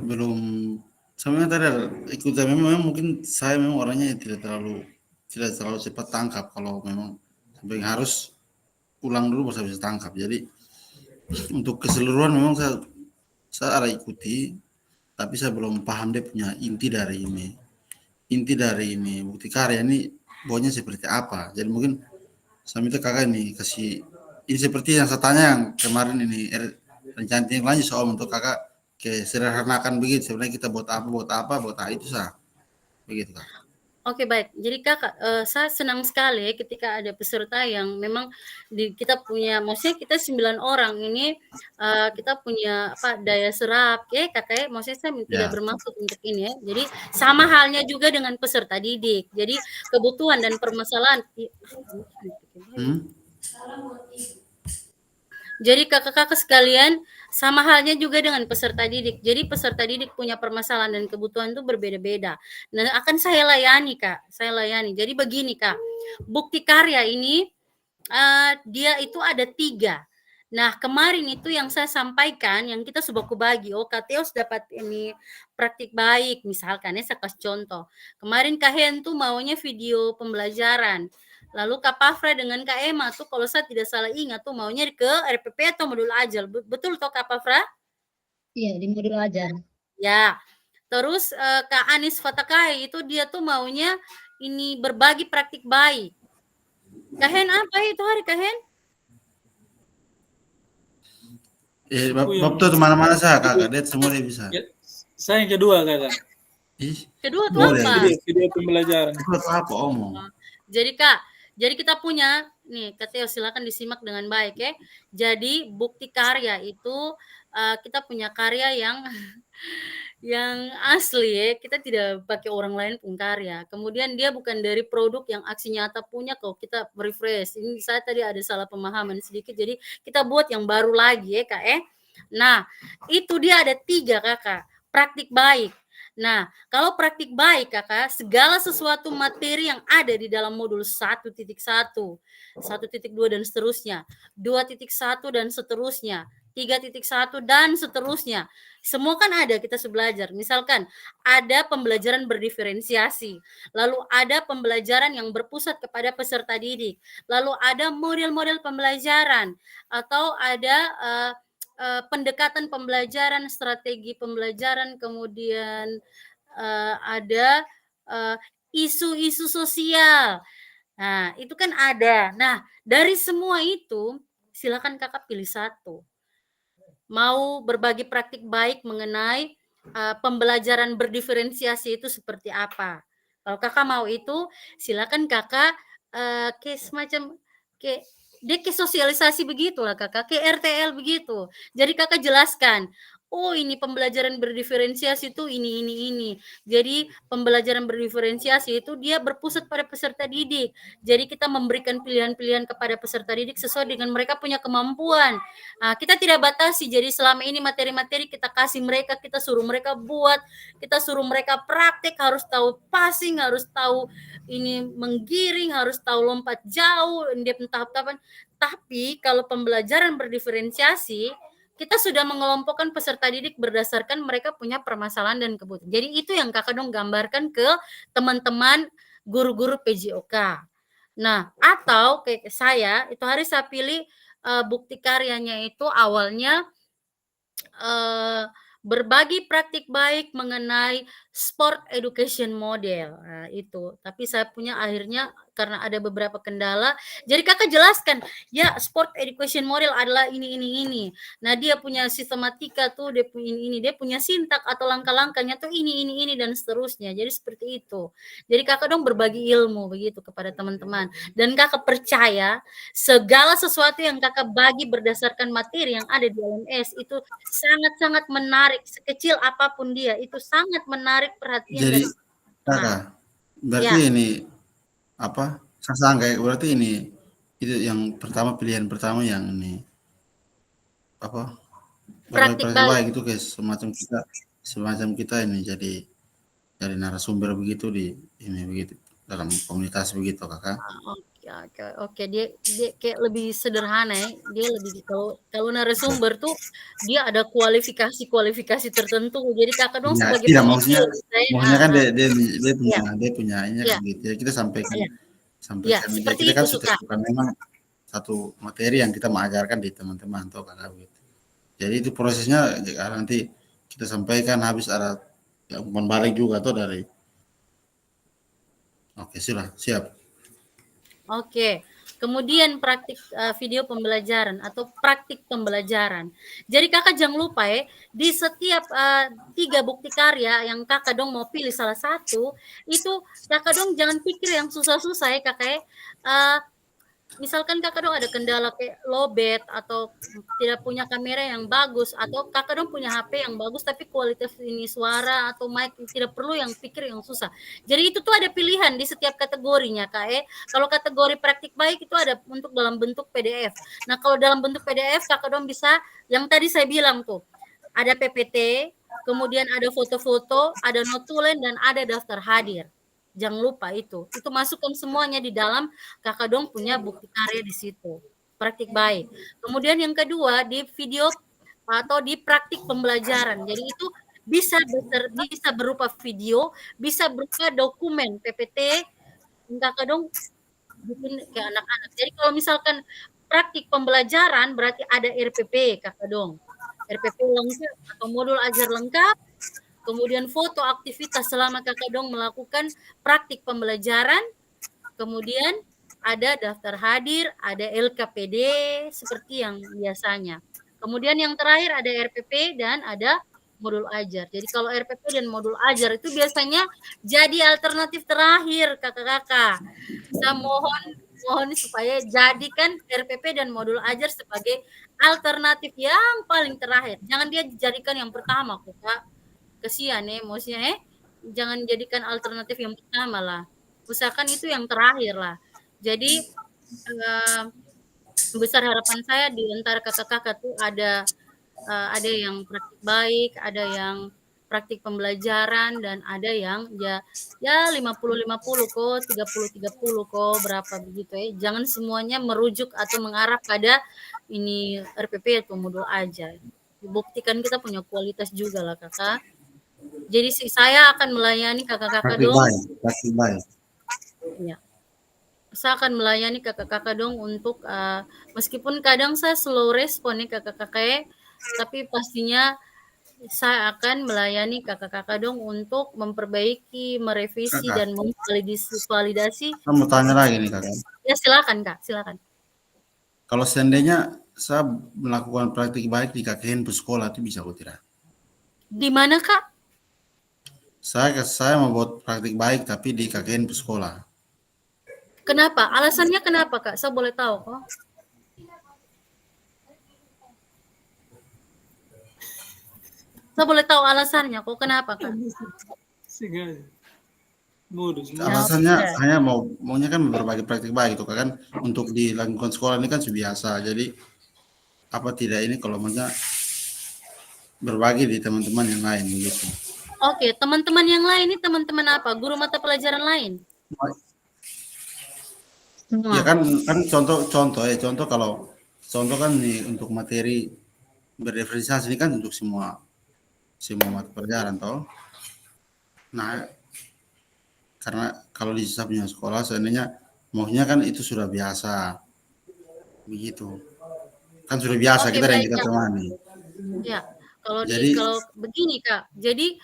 belum, sebenarnya tadi ikut memang mungkin saya memang orangnya tidak terlalu cepat tangkap. Kalau memang sampai harus ulang dulu baru bisa tangkap. Jadi untuk keseluruhan memang saya ada ikuti, tapi saya belum paham dia punya inti dari ini bukti karya ini baunya seperti apa. Jadi mungkin saya minta kakak ini kasih ini seperti yang saya tanya yang kemarin ini rencana yang lanjut soal untuk kakak ke sederhanakan begitu. Sebenarnya kita buat apa itu sah begitu kak. Oke, baik. Jadi Kakak, saya senang sekali ketika ada peserta yang memang kita punya, maksudnya kita 9 orang ini, kita punya daya serap Kakak maksudnya saya tidak Ya. bermaksud untuk ini ya. Jadi sama halnya juga dengan peserta didik. Jadi kebutuhan dan permasalahan Jadi kakak-kakak sekalian, sama halnya juga dengan peserta didik. Jadi peserta didik punya permasalahan dan kebutuhan itu berbeda-beda. Nah, akan saya layani, Kak. Saya layani. Jadi begini, Kak. Bukti karya ini, dia itu ada 3. Nah, kemarin itu yang saya sampaikan, yang kita sudah bagi, Kak Teos dapat ini praktik baik, misalkan ya, saya kasih contoh. Kemarin Kak Hen tuh maunya video pembelajaran. Lalu Kak Pafra dengan Kak Emma tuh kalau saya tidak salah ingat tuh maunya ke RPP atau modul ajar. Betul toh Kak Pafra? Iya, di modul ajar. Ya. Terus Kak Anis Fatakai itu dia tuh maunya ini berbagi praktik baik. Kak Hen apa itu hari Kak Hen? Bapak tuh mana-mana saya kakak, dia semua dia bisa. Ya, saya yang kedua kakak. Kedua tuh boleh. apa? Video pembelajaran. Itu apa omong? Jadi Kak, jadi kita punya nih Kak Teo silakan disimak dengan baik ya. Jadi bukti karya itu kita punya karya yang yang asli ya. Kita tidak pakai orang lain pun karya. Kemudian dia bukan dari produk yang aksi nyata punya kok. Kita refresh. Ini saya tadi ada salah pemahaman sedikit. Jadi kita buat yang baru lagi ya Kak Nah, itu dia ada 3 Kakak. Praktik baik. Nah, kalau praktik baik Kakak, segala sesuatu materi yang ada di dalam modul 1.1, 1.2 dan seterusnya, 2.1 dan seterusnya, 3.1 dan seterusnya. Semua kan ada kita belajar. Misalkan ada pembelajaran berdiferensiasi, lalu ada pembelajaran yang berpusat kepada peserta didik, lalu ada model-model pembelajaran atau ada pendekatan pembelajaran, strategi pembelajaran, kemudian ada isu-isu sosial. Nah, itu kan ada. Nah, dari semua itu silakan Kakak pilih satu. Mau berbagi praktik baik mengenai pembelajaran berdiferensiasi itu seperti apa. Kalau Kakak mau itu, silakan Kakak kayak semacam kayak dia ke sosialisasi begitulah Kakak, ke RTL begitu. Jadi Kakak jelaskan, oh ini pembelajaran berdiferensiasi itu ini. Jadi pembelajaran berdiferensiasi itu dia berpusat pada peserta didik. Jadi kita memberikan pilihan-pilihan kepada peserta didik sesuai dengan mereka punya kemampuan. Nah, kita tidak batasi. Jadi selama ini materi-materi kita kasih mereka, kita suruh mereka buat, kita suruh mereka praktek, harus tahu passing, harus tahu ini menggiring, harus tahu lompat jauh, dia tahap-tahapan. Tapi kalau pembelajaran berdiferensiasi, kita sudah mengelompokkan peserta didik berdasarkan mereka punya permasalahan dan kebutuhan. Jadi itu yang Kakak dong gambarkan ke teman-teman guru-guru PJOK. Nah, atau kayak saya, itu hari saya pilih bukti karyanya itu awalnya berbagi praktik baik mengenai sport education model. Nah, itu. Tapi saya punya akhirnya karena ada beberapa kendala. Jadi Kakak jelaskan, ya sport education model adalah ini. Nah, dia punya sistematika tuh, dia punya ini, dia punya sintak atau langkah-langkahnya tuh ini dan seterusnya. Jadi seperti itu. Jadi Kakak dong berbagi ilmu begitu kepada teman-teman. Dan Kakak percaya segala sesuatu yang Kakak bagi berdasarkan materi yang ada di LMS itu sangat-sangat menarik, sekecil apapun dia, itu sangat menarik perhatian. Jadi kakak, berarti ini apa? Sasangka berarti ini itu yang pertama, pilihan pertama yang ini apa? Praktik baik itu guys, semacam kita ini jadi dari narasumber begitu di ini begitu dalam komunitas begitu kakak. Oke. Dia kayak lebih sederhana ya. Dia lebih kalau narasumber tuh dia ada kualifikasi tertentu. Jadi Kakak dong Ya, sebagai tidak maksudnya kan dia punya ini ya. gitu. Ya, kita sampaikan Ya, seperti kita kan itu, sudah bukan memang satu materi yang kita mengajarkan di teman-teman atau kakak gitu. Jadi itu prosesnya nanti kita sampaikan habis ada umpan balik juga tuh dari. Oke, siap. Oke. Kemudian praktik video pembelajaran atau praktik pembelajaran. Jadi kakak jangan lupa ya, di setiap 3 bukti karya yang kakak dong mau pilih salah satu, itu kakak dong jangan pikir yang susah-susah ya kakak ya. Misalkan kakak dong ada kendala kayak lowbat atau tidak punya kamera yang bagus atau kakak dong punya HP yang bagus tapi kualitas ini suara atau mic tidak perlu yang pikir yang susah. Jadi itu tuh ada pilihan di setiap kategorinya kak. Kalau kategori praktik baik itu ada untuk dalam bentuk PDF. Nah kalau dalam bentuk PDF kakak dong bisa yang tadi saya bilang tuh ada PPT, kemudian ada foto-foto, ada notulen dan ada daftar hadir. Jangan lupa itu masukkan semuanya di dalam kakak dong punya bukti karya di situ. Praktik baik. Kemudian yang kedua di video atau di praktik pembelajaran. Jadi itu bisa berupa video, bisa berupa dokumen PPT, kakak dong bikin ke anak-anak. Jadi kalau misalkan praktik pembelajaran berarti ada RPP kakak dong. RPP lengkap atau modul ajar lengkap. Kemudian foto aktivitas selama kakak dong melakukan praktik pembelajaran. Kemudian ada daftar hadir, ada LKPD seperti yang biasanya. Kemudian yang terakhir ada RPP dan ada modul ajar. Jadi kalau RPP dan modul ajar itu biasanya jadi alternatif terakhir kakak-kakak. Saya mohon supaya jadikan RPP dan modul ajar sebagai alternatif yang paling terakhir. Jangan dia dijadikan yang pertama kak. Kesian maksudnya jangan jadikan alternatif yang pertama lah, usahakan itu yang terakhir lah. Jadi besar harapan saya di antara kakak-kakak tuh ada yang praktik baik, ada yang praktik pembelajaran dan ada yang ya 50-50 kok, 30-30 kok, berapa begitu ya. Jangan semuanya merujuk atau mengarah pada ini RPP atau modul aja. Buktikan kita punya kualitas juga lah kakak. Jadi saya akan melayani kakak-kakak dong. Praktik baik. Ya. Saya akan melayani kakak-kakak dong untuk meskipun kadang saya slow respon nih kakak-kakak, tapi pastinya saya akan melayani kakak-kakak dong untuk memperbaiki, merevisi dan memvalidasi. Saya mau tanya lagi nih kakak. Ya silakan kak, silakan. Kalau seandainya saya melakukan praktik baik di KKN sekolah itu bisa atau tidak? Di mana kak? Saya mau buat praktik baik tapi di KKN sekolah. Kenapa? Alasannya kenapa kak? Saya boleh tahu kok. Saya boleh tahu alasannya kok kenapa kak? Alasannya hanya maunya kan berbagi praktik baik itu kan untuk di lingkungan sekolah ini kan biasa. Jadi apa tidak ini kalau maunya berbagi di teman-teman yang lain begitu. Oke, teman-teman yang lain ini teman-teman apa? Guru mata pelajaran lain? Ya kan contoh kan nih untuk materi berdiferensiasi ini kan untuk semua mata pelajaran toh. Nah, karena kalau di punya sekolah seandainya maunya kan itu sudah biasa begitu. Kan sudah biasa kita yang kita temani. Ya. Kalau begini kak, jadi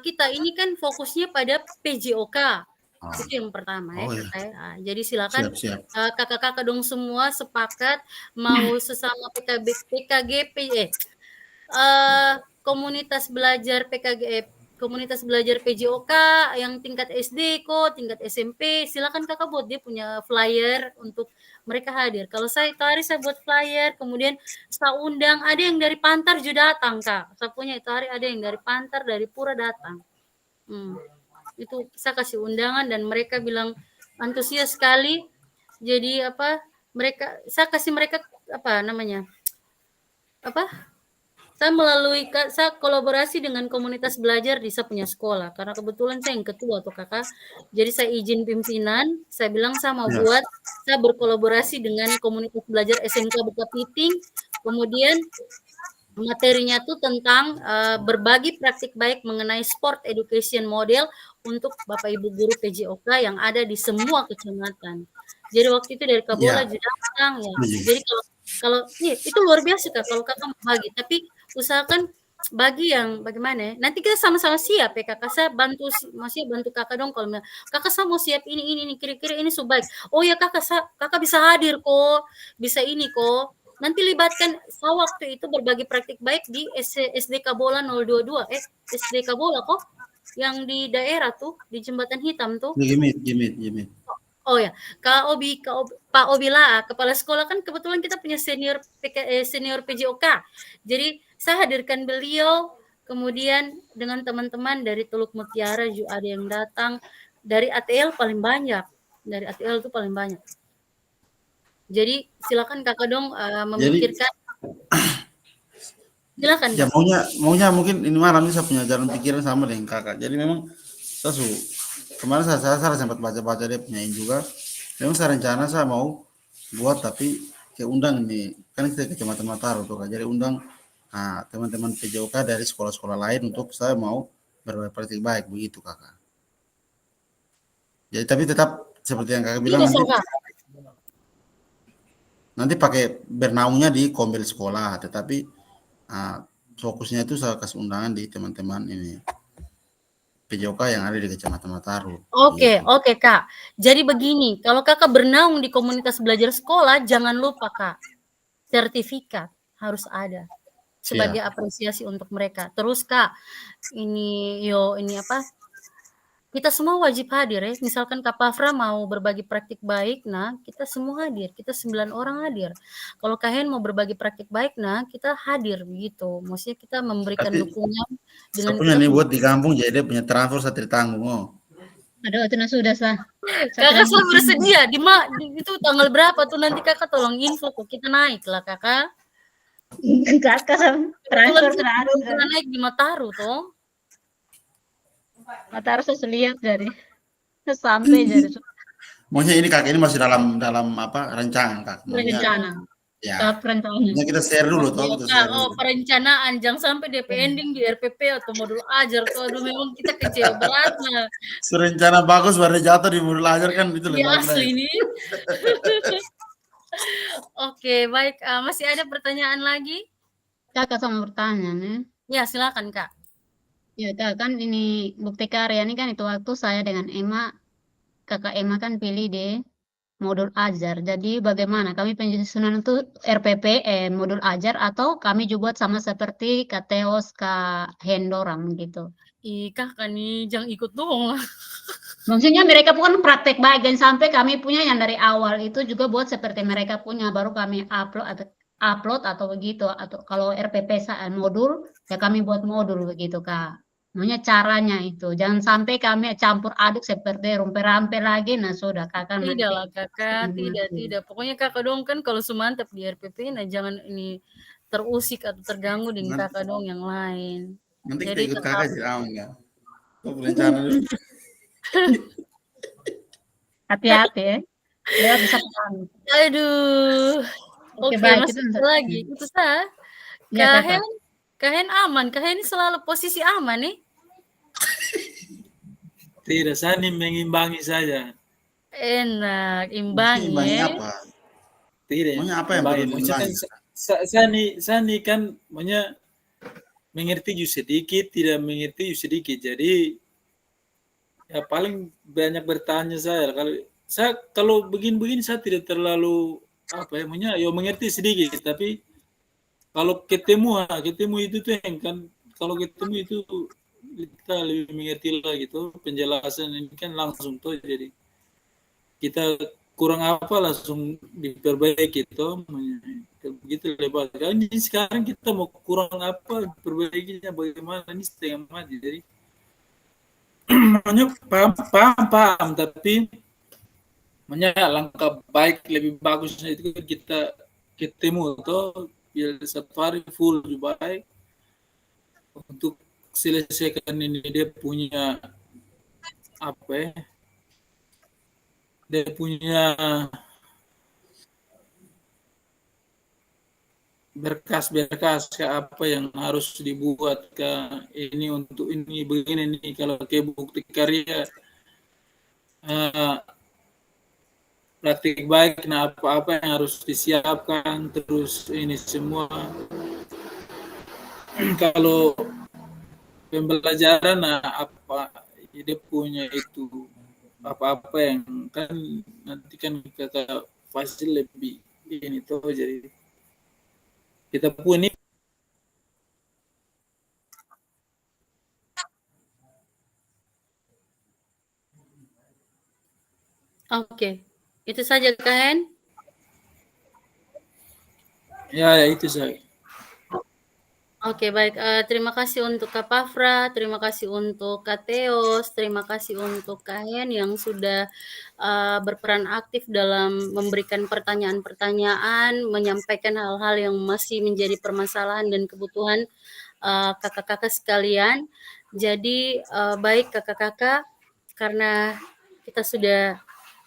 kita ini kan fokusnya pada PJOK, itu yang pertama ya. Jadi silakan kakak-kakak dong semua sepakat mau sesama komunitas belajar komunitas belajar PJOK yang tingkat SD kok, tingkat SMP, silakan kakak buat dia punya flyer untuk mereka hadir. Kalau saya buat flyer, kemudian saya undang, ada yang dari Pantar juga datang kak. Saya punya itu hari ada yang dari Pantar, dari Pura datang. Itu saya kasih undangan dan mereka bilang antusias sekali. Jadi saya kasih mereka saya kolaborasi dengan komunitas belajar di saya punya sekolah karena kebetulan saya yang ketua tuh kakak. Jadi saya izin pimpinan, saya bilang saya mau saya berkolaborasi dengan komunitas belajar SMK Bekapiting. Kemudian materinya tuh tentang berbagi praktik baik mengenai sport education model untuk Bapak Ibu guru PJOK yang ada di semua kecamatan. Jadi waktu itu dari Kabola juga datang ya. Jadi kalau itu luar biasa kak kalau kakak bagi, tapi usahakan bagi yang bagaimana ya, nanti kita sama-sama siap ya Kakak, saya bantu maksudnya bantu Kakak dong kalau Kakak saya mau siap ini, kira-kira ini baik. Oh ya Kakak bisa hadir kok, bisa ini kok. Nanti libatkan saya waktu itu berbagi praktik baik di SDK Bola 022, SDK Bola kok, yang di daerah tuh, di Jembatan Hitam tuh. Gimit. Oh ya, Pak Obila, kepala sekolah kan kebetulan kita punya senior PJOK. Jadi saya hadirkan beliau, kemudian dengan teman-teman dari Teluk Mutiara juga ada yang datang, dari ATL paling banyak, dari ATL itu paling banyak. Jadi silakan Kakak dong memikirkan. Silakan. Ya maunya mungkin ini malam ini saya punya jalan pikiran sama dengan Kakak. Jadi memang saya kemarin saya sempat baca-baca dia punyain juga. Memang saya rencana saya mau buat tapi undang ini kan kita Kecamatan Mataru tuh Kak. Jadi undang teman-teman PJOK dari sekolah-sekolah lain untuk saya mau berbagi praktik baik begitu Kakak. Jadi tapi tetap seperti yang Kakak bilang nanti pakai bernaungnya di kombel sekolah, tetapi fokusnya itu saya kasih undangan di teman-teman ini PJOK yang ada di Kecamatan Mataru. Oke Kak. Jadi begini, kalau Kakak bernaung di komunitas belajar sekolah, jangan lupa Kak, sertifikat harus ada sebagai apresiasi untuk mereka. Terus Kak, ini apa? Kita semua wajib hadir ya. Misalkan Kak Pafra mau berbagi praktik baik, nah kita semua hadir. Kita 9 orang hadir. Kalau Kak Hen mau berbagi praktik baik, nah kita hadir begitu. Maksudnya kita memberikan dukungan dengan punya nih buat di kampung jadi dia punya transfer saya ditanggung. Aduh, itu sudah sah. Kakak selalu bersedia itu tanggal berapa tuh nanti Kakak tolong info tuh kita naik lah Kakak. Kakak transfer kita naik di Mataru tuh. Mataru saya lihat dari sampai jadi. Maunya ini Kak ini masih dalam apa rancangan Kak. Rencana. Ya. Perencanaan. Kita share dulu toh. Perencanaan jangan sampai DP ending di RPP atau modul ajar tuh aduh memang kita kecewa beratnya. Rencana bagus baru jatuh di modul ajar kan itu lebih asli nih. Oke, baik. Masih ada pertanyaan lagi? Kakak sama bertanya nih. Ya, silakan Kak. Ya, Kak, kan ini bukti karya ini kan itu waktu saya dengan Emma, Kakak Emma kan pilih deh modul ajar. Jadi bagaimana kami penyusunan itu RPP modul ajar atau kami juga buat sama seperti Kak Teos, Kak Hendoram gitu. Kakak nih jangan ikut dong lah. Maksudnya mereka bukan praktek baik dan sampai kami punya yang dari awal itu juga buat seperti mereka punya baru kami upload atau begitu atau kalau RPP modul ya kami buat modul begitu Kak. Makanya caranya itu jangan sampai kami campur aduk seperti rampe-rampe lagi nah sudah Kakak tidak lah Kakak tidak pokoknya Kakak dong kan kalau semantap di RPP nah jangan ini terusik atau terganggu dengan Kakak dong yang lain. Nanti kita ikut Kakak sih enggak. Rencana dulu. Hati-hati ya. Ya bisa paham. Aduh. Oke, baik masih lagi itu sah. Kahen aman, Kahen selalu posisi aman nih. Tidak, saya mengimbangi saja. Enak, imbangi ya. Apa? Tidak. Maunya apa yang perlu diimbangi? Saya kan maunya mengerti sedikit, tidak mengerti sedikit. Jadi ya paling banyak bertanya kalau begini saya tidak terlalu maunya mengerti sedikit, tapi kalau ketemu itu tuh yang kan kalau ketemu itu kita lebih mengerti lah gitu penjelasan ini kan langsung tuh jadi kita kurang langsung diperbaiki itu begitu lebar. Ini sekarang kita mau kurang perbaikinya bagaimana ini setengah mati jadi makanya paham tapi langkah baik lebih bagusnya itu kita ketemu tuh biar safari full lebih baik untuk selesaikan ini dia punya dia punya berkas yang harus dibuat ini untuk ini begini nih kalau kayak bukti karya praktik baik apa yang harus disiapkan terus ini semua kalau pembelajaran apa dia punya itu apa-apa yang kan nanti kan kakak pasti lebih ini tuh, jadi kita pun ini Oke, itu saja Kak Hen. ya itu saya. Oke, baik. Terima kasih untuk Kak Pafra, terima kasih untuk Kak Teos, terima kasih untuk Kak Hen yang sudah berperan aktif dalam memberikan pertanyaan-pertanyaan, menyampaikan hal-hal yang masih menjadi permasalahan dan kebutuhan kakak-kakak sekalian. Jadi baik kakak-kakak, karena kita sudah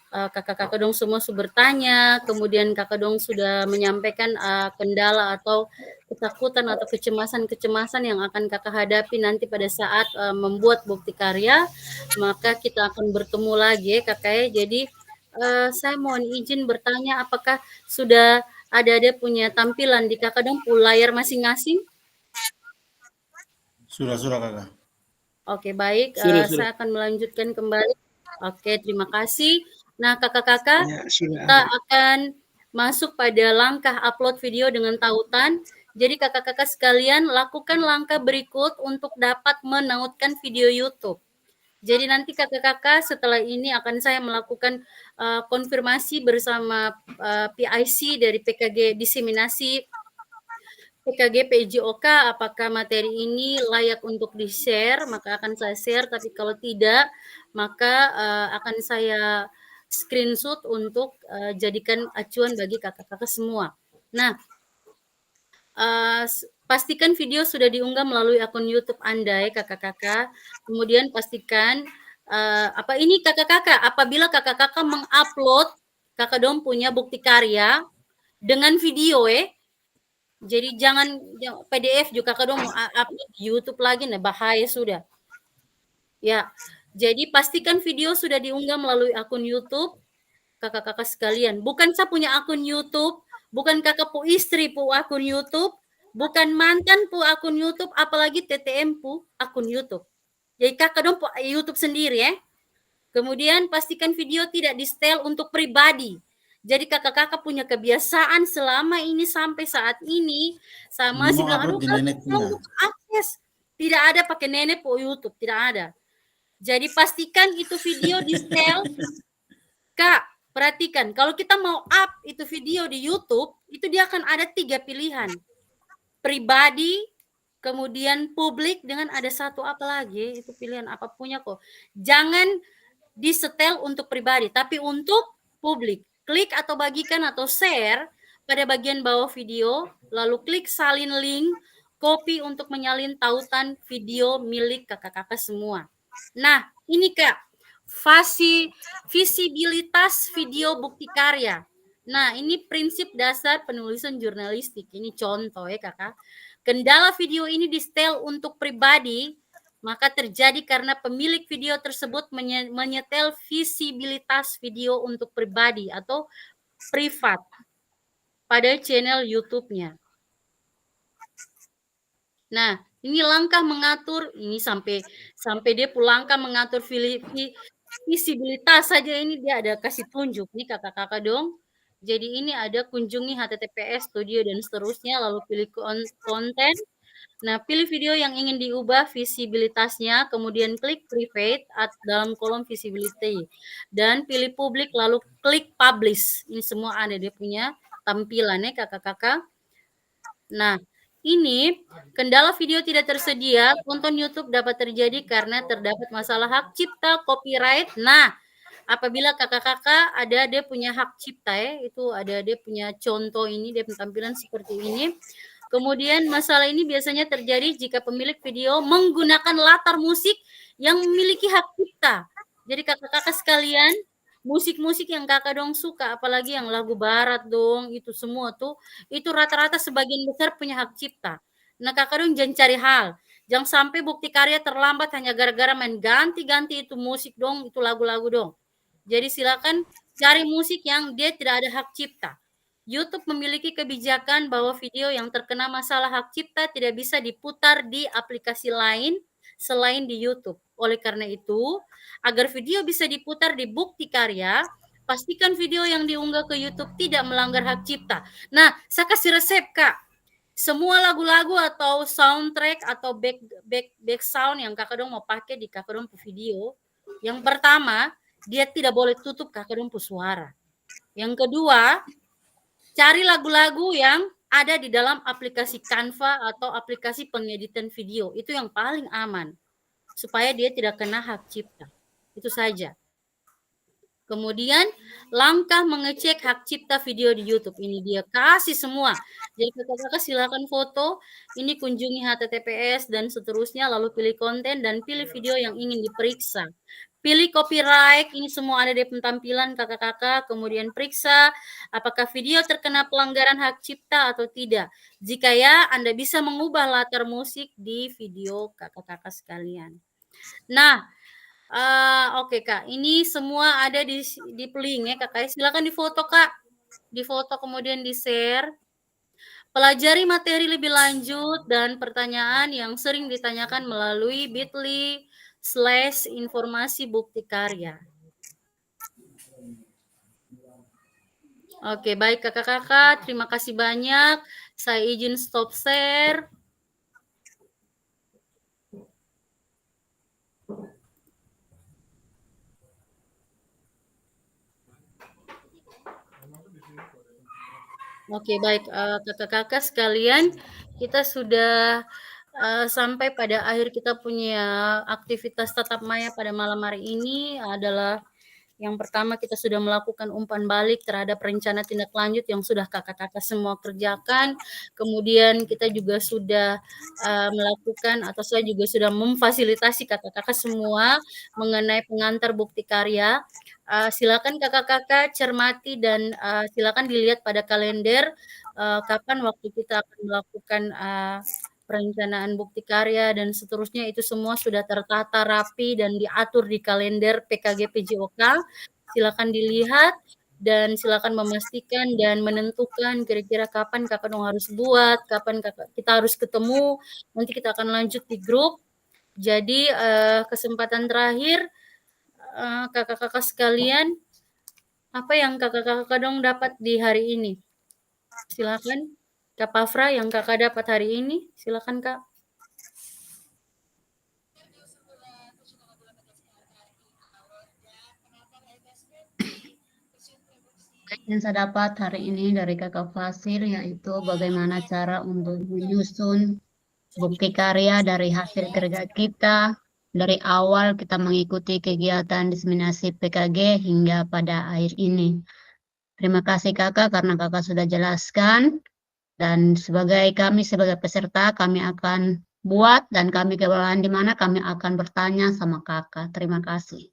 kakak-kakak dong semua sudah bertanya, kemudian kakak dong sudah menyampaikan kendala atau ketakutan atau kecemasan-kecemasan yang akan kakak hadapi nanti pada saat membuat bukti karya, maka kita akan bertemu lagi ya kakak ya. Jadi saya mohon izin bertanya, apakah sudah ada punya tampilan di kakak dong layar masing-masing? Sudah kakak. Oke, baik. Sudah. Saya akan melanjutkan kembali. Oke, terima kasih. Nah, kakak-kakak, Ya, sudah. kita akan masuk pada langkah upload video dengan tautan. Jadi kakak-kakak sekalian, lakukan langkah berikut untuk dapat menautkan video YouTube. Jadi nanti kakak-kakak setelah ini akan saya melakukan konfirmasi bersama PIC dari PKG Diseminasi PKG PJOK, apakah materi ini layak untuk di-share, maka akan saya share, tapi kalau tidak, maka akan saya screenshot untuk jadikan acuan bagi kakak-kakak semua. Nah, pastikan video sudah diunggah melalui akun YouTube Anda ya kakak-kakak. Kemudian pastikan apa ini kakak-kakak, apabila kakak-kakak mengupload, kakak dong punya bukti karya dengan video jadi jangan PDF juga kakak dong mau upload di YouTube lagi, nah bahaya sudah. Ya, jadi pastikan video sudah diunggah melalui akun YouTube kakak-kakak sekalian. Bukan saya punya akun YouTube, bukan kakak pu istri pu akun YouTube, bukan mantan pu akun YouTube, apalagi TTM pu akun YouTube. Jadi kakak dong pu YouTube sendiri ya. Kemudian pastikan video tidak di-setel untuk pribadi. Jadi kakak-kakak punya kebiasaan selama ini sampai saat ini, saya masih bilang, aduh kakak akses. Tidak ada pakai nenek po YouTube, tidak ada. Jadi pastikan itu video di-setel. Kak, perhatikan, kalau kita mau up itu video di YouTube, itu dia akan ada 3 pilihan. Pribadi, kemudian publik, dengan ada satu apa lagi, itu pilihan apa punya kok. Jangan disetel untuk pribadi, tapi untuk publik. Klik atau bagikan atau share pada bagian bawah video, lalu klik salin link, copy untuk menyalin tautan video milik kakak-kakak semua. Nah, ini Kak, visibilitas video bukti karya. Nah, ini prinsip dasar penulisan jurnalistik. Ini contoh ya kakak. Kendala video ini di-setel untuk pribadi, maka terjadi karena pemilik video tersebut menyetel visibilitas video untuk pribadi atau privat pada channel YouTube-nya. Nah, ini langkah mengatur, ini sampai dia langkah mengatur visibilitas saja ini dia ada kasih tunjuk nih kakak-kakak dong. Jadi ini ada kunjungi https studio dan seterusnya, lalu pilih konten. Nah, pilih video yang ingin diubah visibilitasnya, kemudian klik private dalam kolom visibility. Dan pilih publik, lalu klik publish. Ini semua ada dia punya tampilannya kakak-kakak. Nah, ini kendala video tidak tersedia, tonton YouTube dapat terjadi karena terdapat masalah hak cipta, copyright. Nah, apabila kakak-kakak ada dia punya hak cipta itu ada dia punya contoh ini, dia tampilan seperti ini. Kemudian masalah ini biasanya terjadi jika pemilik video menggunakan latar musik yang memiliki hak cipta. Jadi kakak-kakak sekalian, musik-musik yang kakak dong suka, apalagi yang lagu barat dong, itu semua tuh, itu rata-rata sebagian besar punya hak cipta. Nah kakak dong jangan cari hal, jangan sampai bukti karya terlambat hanya gara-gara main ganti-ganti itu musik dong, itu lagu-lagu dong. Jadi silakan cari musik yang dia tidak ada hak cipta. YouTube memiliki kebijakan bahwa video yang terkena masalah hak cipta tidak bisa diputar di aplikasi lain selain di YouTube. Oleh karena itu, agar video bisa diputar di Bukti Karya, pastikan video yang diunggah ke YouTube tidak melanggar hak cipta. Nah, saya kasih resep, Kak. Semua lagu-lagu atau soundtrack atau back sound yang Kakak dong mau pakai di Kakak dong video, yang pertama, dia tidak boleh tutup Kakak dong suara. Yang kedua, cari lagu-lagu yang ada di dalam aplikasi Canva atau aplikasi pengeditan video. Itu yang paling aman. Supaya dia tidak kena hak cipta. Itu saja. Kemudian langkah mengecek hak cipta video di YouTube. Ini dia kasih semua. Jadi kakak-kakak silakan foto. Ini kunjungi HTTPS dan seterusnya. Lalu pilih konten dan pilih video yang ingin diperiksa. Pilih copyright, ini semua ada di pentampilan kakak-kakak, kemudian periksa apakah video terkena pelanggaran hak cipta atau tidak. Jika ya, Anda bisa mengubah latar musik di video kakak-kakak sekalian. Nah, oke Kak, ini semua ada di link ya Kak. Silakan difoto Kak, difoto kemudian di-share. Pelajari materi lebih lanjut dan pertanyaan yang sering ditanyakan melalui bit.ly/informasi bukti karya. Oke, baik kakak-kakak, terima kasih banyak. Saya izin stop share. Oke, baik kakak-kakak sekalian, kita sudah sampai pada akhir kita punya aktivitas tatap maya pada malam hari ini adalah yang pertama kita sudah melakukan umpan balik terhadap rencana tindak lanjut yang sudah kakak-kakak semua kerjakan. Kemudian kita juga sudah melakukan atau saya juga sudah memfasilitasi kakak-kakak semua mengenai pengantar bukti karya. Silakan kakak-kakak cermati dan silakan dilihat pada kalender kapan waktu kita akan melakukan perencanaan bukti karya dan seterusnya itu semua sudah tertata rapi dan diatur di kalender PKG PJOK. Silakan dilihat dan silakan memastikan dan menentukan kira-kira kapan kakak dong harus buat, kapan kita harus ketemu. Nanti kita akan lanjut di grup. Jadi kesempatan terakhir kakak-kakak sekalian, apa yang kakak-kakak dong dapat di hari ini? Silakan. Kak Pafra yang kakak dapat hari ini, silakan Kak. Yang saya dapat hari ini dari Kakak Fasil yaitu bagaimana cara untuk menyusun bukti karya dari hasil kerja kita. Dari awal kita mengikuti kegiatan diseminasi PKG hingga pada akhir ini. Terima kasih Kakak karena Kakak sudah jelaskan. Dan sebagai kami sebagai peserta kami akan buat dan kami kewalahan di mana kami akan bertanya sama Kakak. Terima kasih.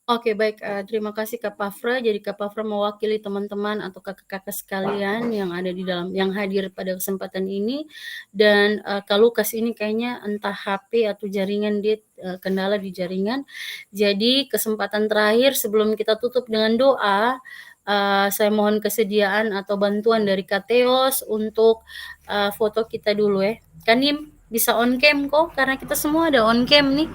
Oke, baik. Terima kasih Kak Pafra. Jadi Kak Pafra mewakili teman-teman atau kakak-kakak sekalian yang ada di dalam, yang hadir pada kesempatan ini. Dan Kak Lukas ini kayaknya entah HP atau jaringan dia kendala di jaringan. Jadi kesempatan terakhir sebelum kita tutup dengan doa, saya mohon kesediaan atau bantuan dari Kateos untuk foto kita dulu ya. Kanim bisa on cam kok, karena kita semua ada on cam nih.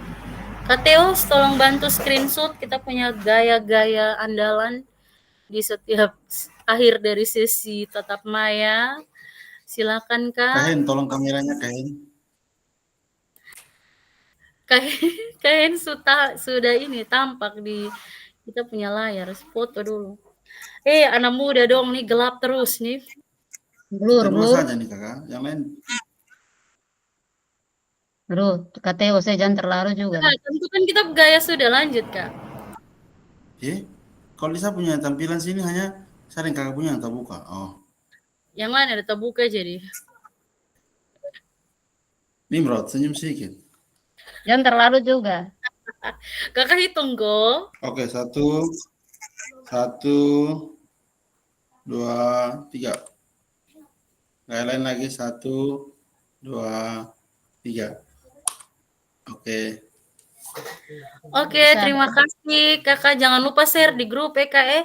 Kateos tolong bantu screenshot, kita punya gaya-gaya andalan di setiap akhir dari sesi tatap maya. Silakan Kak. Kahen, tolong kameranya Kahen. Kahen sudah ini tampak di kita punya layar, foto dulu. Anak muda dong nih, gelap terus nih. Blur saja nih Kakak, yang lain. Kateo saya jangan terlalu juga. Nah, tentu kan kita gaya sudah lanjut Kak. Kalau Lisa punya tampilan sini hanya sering Kakak punya yang terbuka. Oh. Yang mana ada terbuka jadi? Nimrod, senyum sedikit. Jangan terlalu juga. Kakak hitung go. Oke, 1, 2, 3. Gaya lain lagi 1, 2, 3. Oke. Oke, terima kasih Kakak. Jangan lupa share di grup ya Kak ya.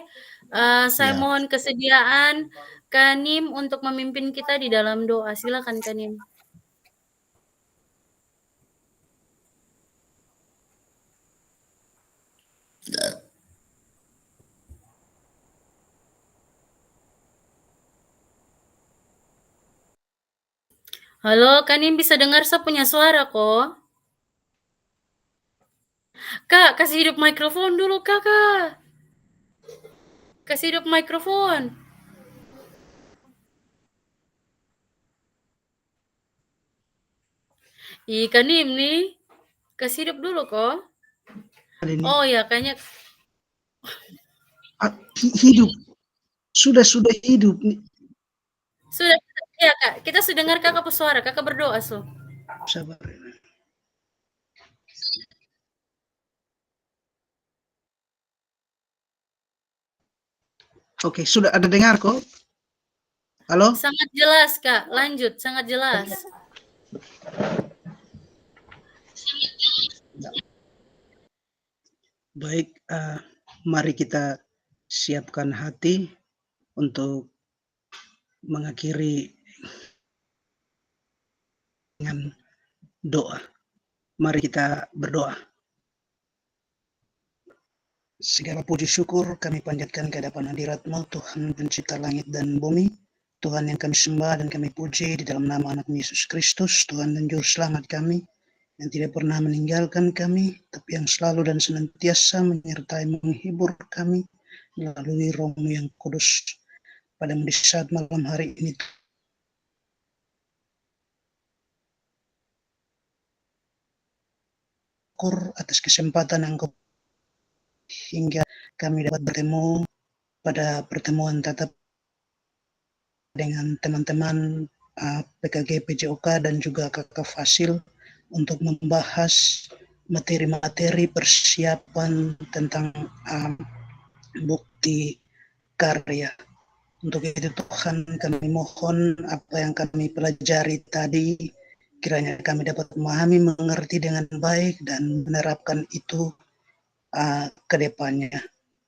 Saya Ya. mohon kesediaan Kanim untuk memimpin kita di dalam doa. Silakan Kanim. Halo, Kanim bisa dengar saya punya suara kok. Kak, kasih hidup mikrofon dulu Kakak. Kasih hidup mikrofon. Ih, Kanim nih. Kasih hidup dulu kok. Oh ya, kayaknya Hidup. Sudah hidup. sudah ya Kak. Kita sudah dengar Kakak suara. Kakak berdoa so. Sabar. Oke, sudah ada dengar kok? Halo? Sangat jelas Kak. Lanjut, sangat jelas. Baik, mari kita siapkan hati untuk mengakhiri dengan doa. Mari kita berdoa. Segala puji syukur kami panjatkan ke hadapan hadirat-Mu, Tuhan pencipta langit dan bumi. Tuhan yang kami sembah dan kami puji di dalam nama anak Yesus Kristus, Tuhan dan Juru Selamat kami, yang tidak pernah meninggalkan kami, tapi yang selalu dan senantiasa menyertai menghibur kami melalui Roh-Mu yang kudus. Pada di saat malam hari ini, syukur atas kesempatan yang Kau hingga kami dapat bertemu pada pertemuan tatap dengan teman-teman PKG PJOK dan juga Kakak Fasil untuk membahas materi-materi persiapan tentang bukti karya. Untuk itu Tuhan, kami mohon apa yang kami pelajari tadi kiranya kami dapat memahami, mengerti dengan baik dan menerapkan itu ke depannya.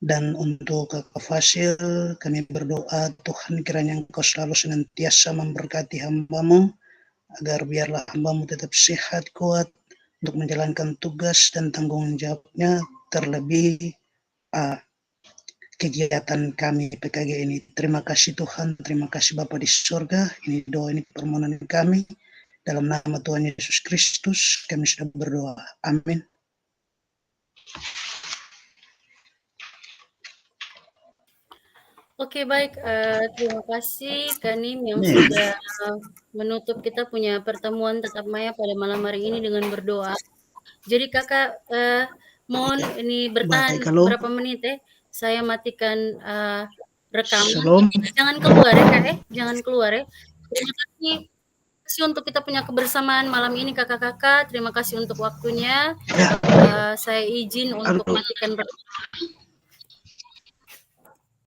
Dan untuk Kakak Fasil, kami berdoa Tuhan kiranya Engkau selalu senantiasa memberkati hamba-Mu, agar biarlah hamba-Mu tetap sehat, kuat, untuk menjalankan tugas dan tanggung jawabnya, terlebih kegiatan kami PKG ini. Terima kasih Tuhan, terima kasih Bapa di surga. Ini doa, ini permohonan kami. Dalam nama Tuhan Yesus Kristus, kami sudah berdoa. Amin. Oke, baik. Terima kasih Kanim yang sudah menutup kita punya pertemuan Tatap Maya pada malam hari ini dengan berdoa. Jadi Kakak mohon ini bertahan berapa menit ya. Saya matikan rekaman. Shalom. Jangan keluar ya Kak ya. Jangan keluar ya. Terima kasih untuk kita punya kebersamaan malam ini Kakak-kakak. Terima kasih untuk waktunya. Saya izin untuk matikan rekaman.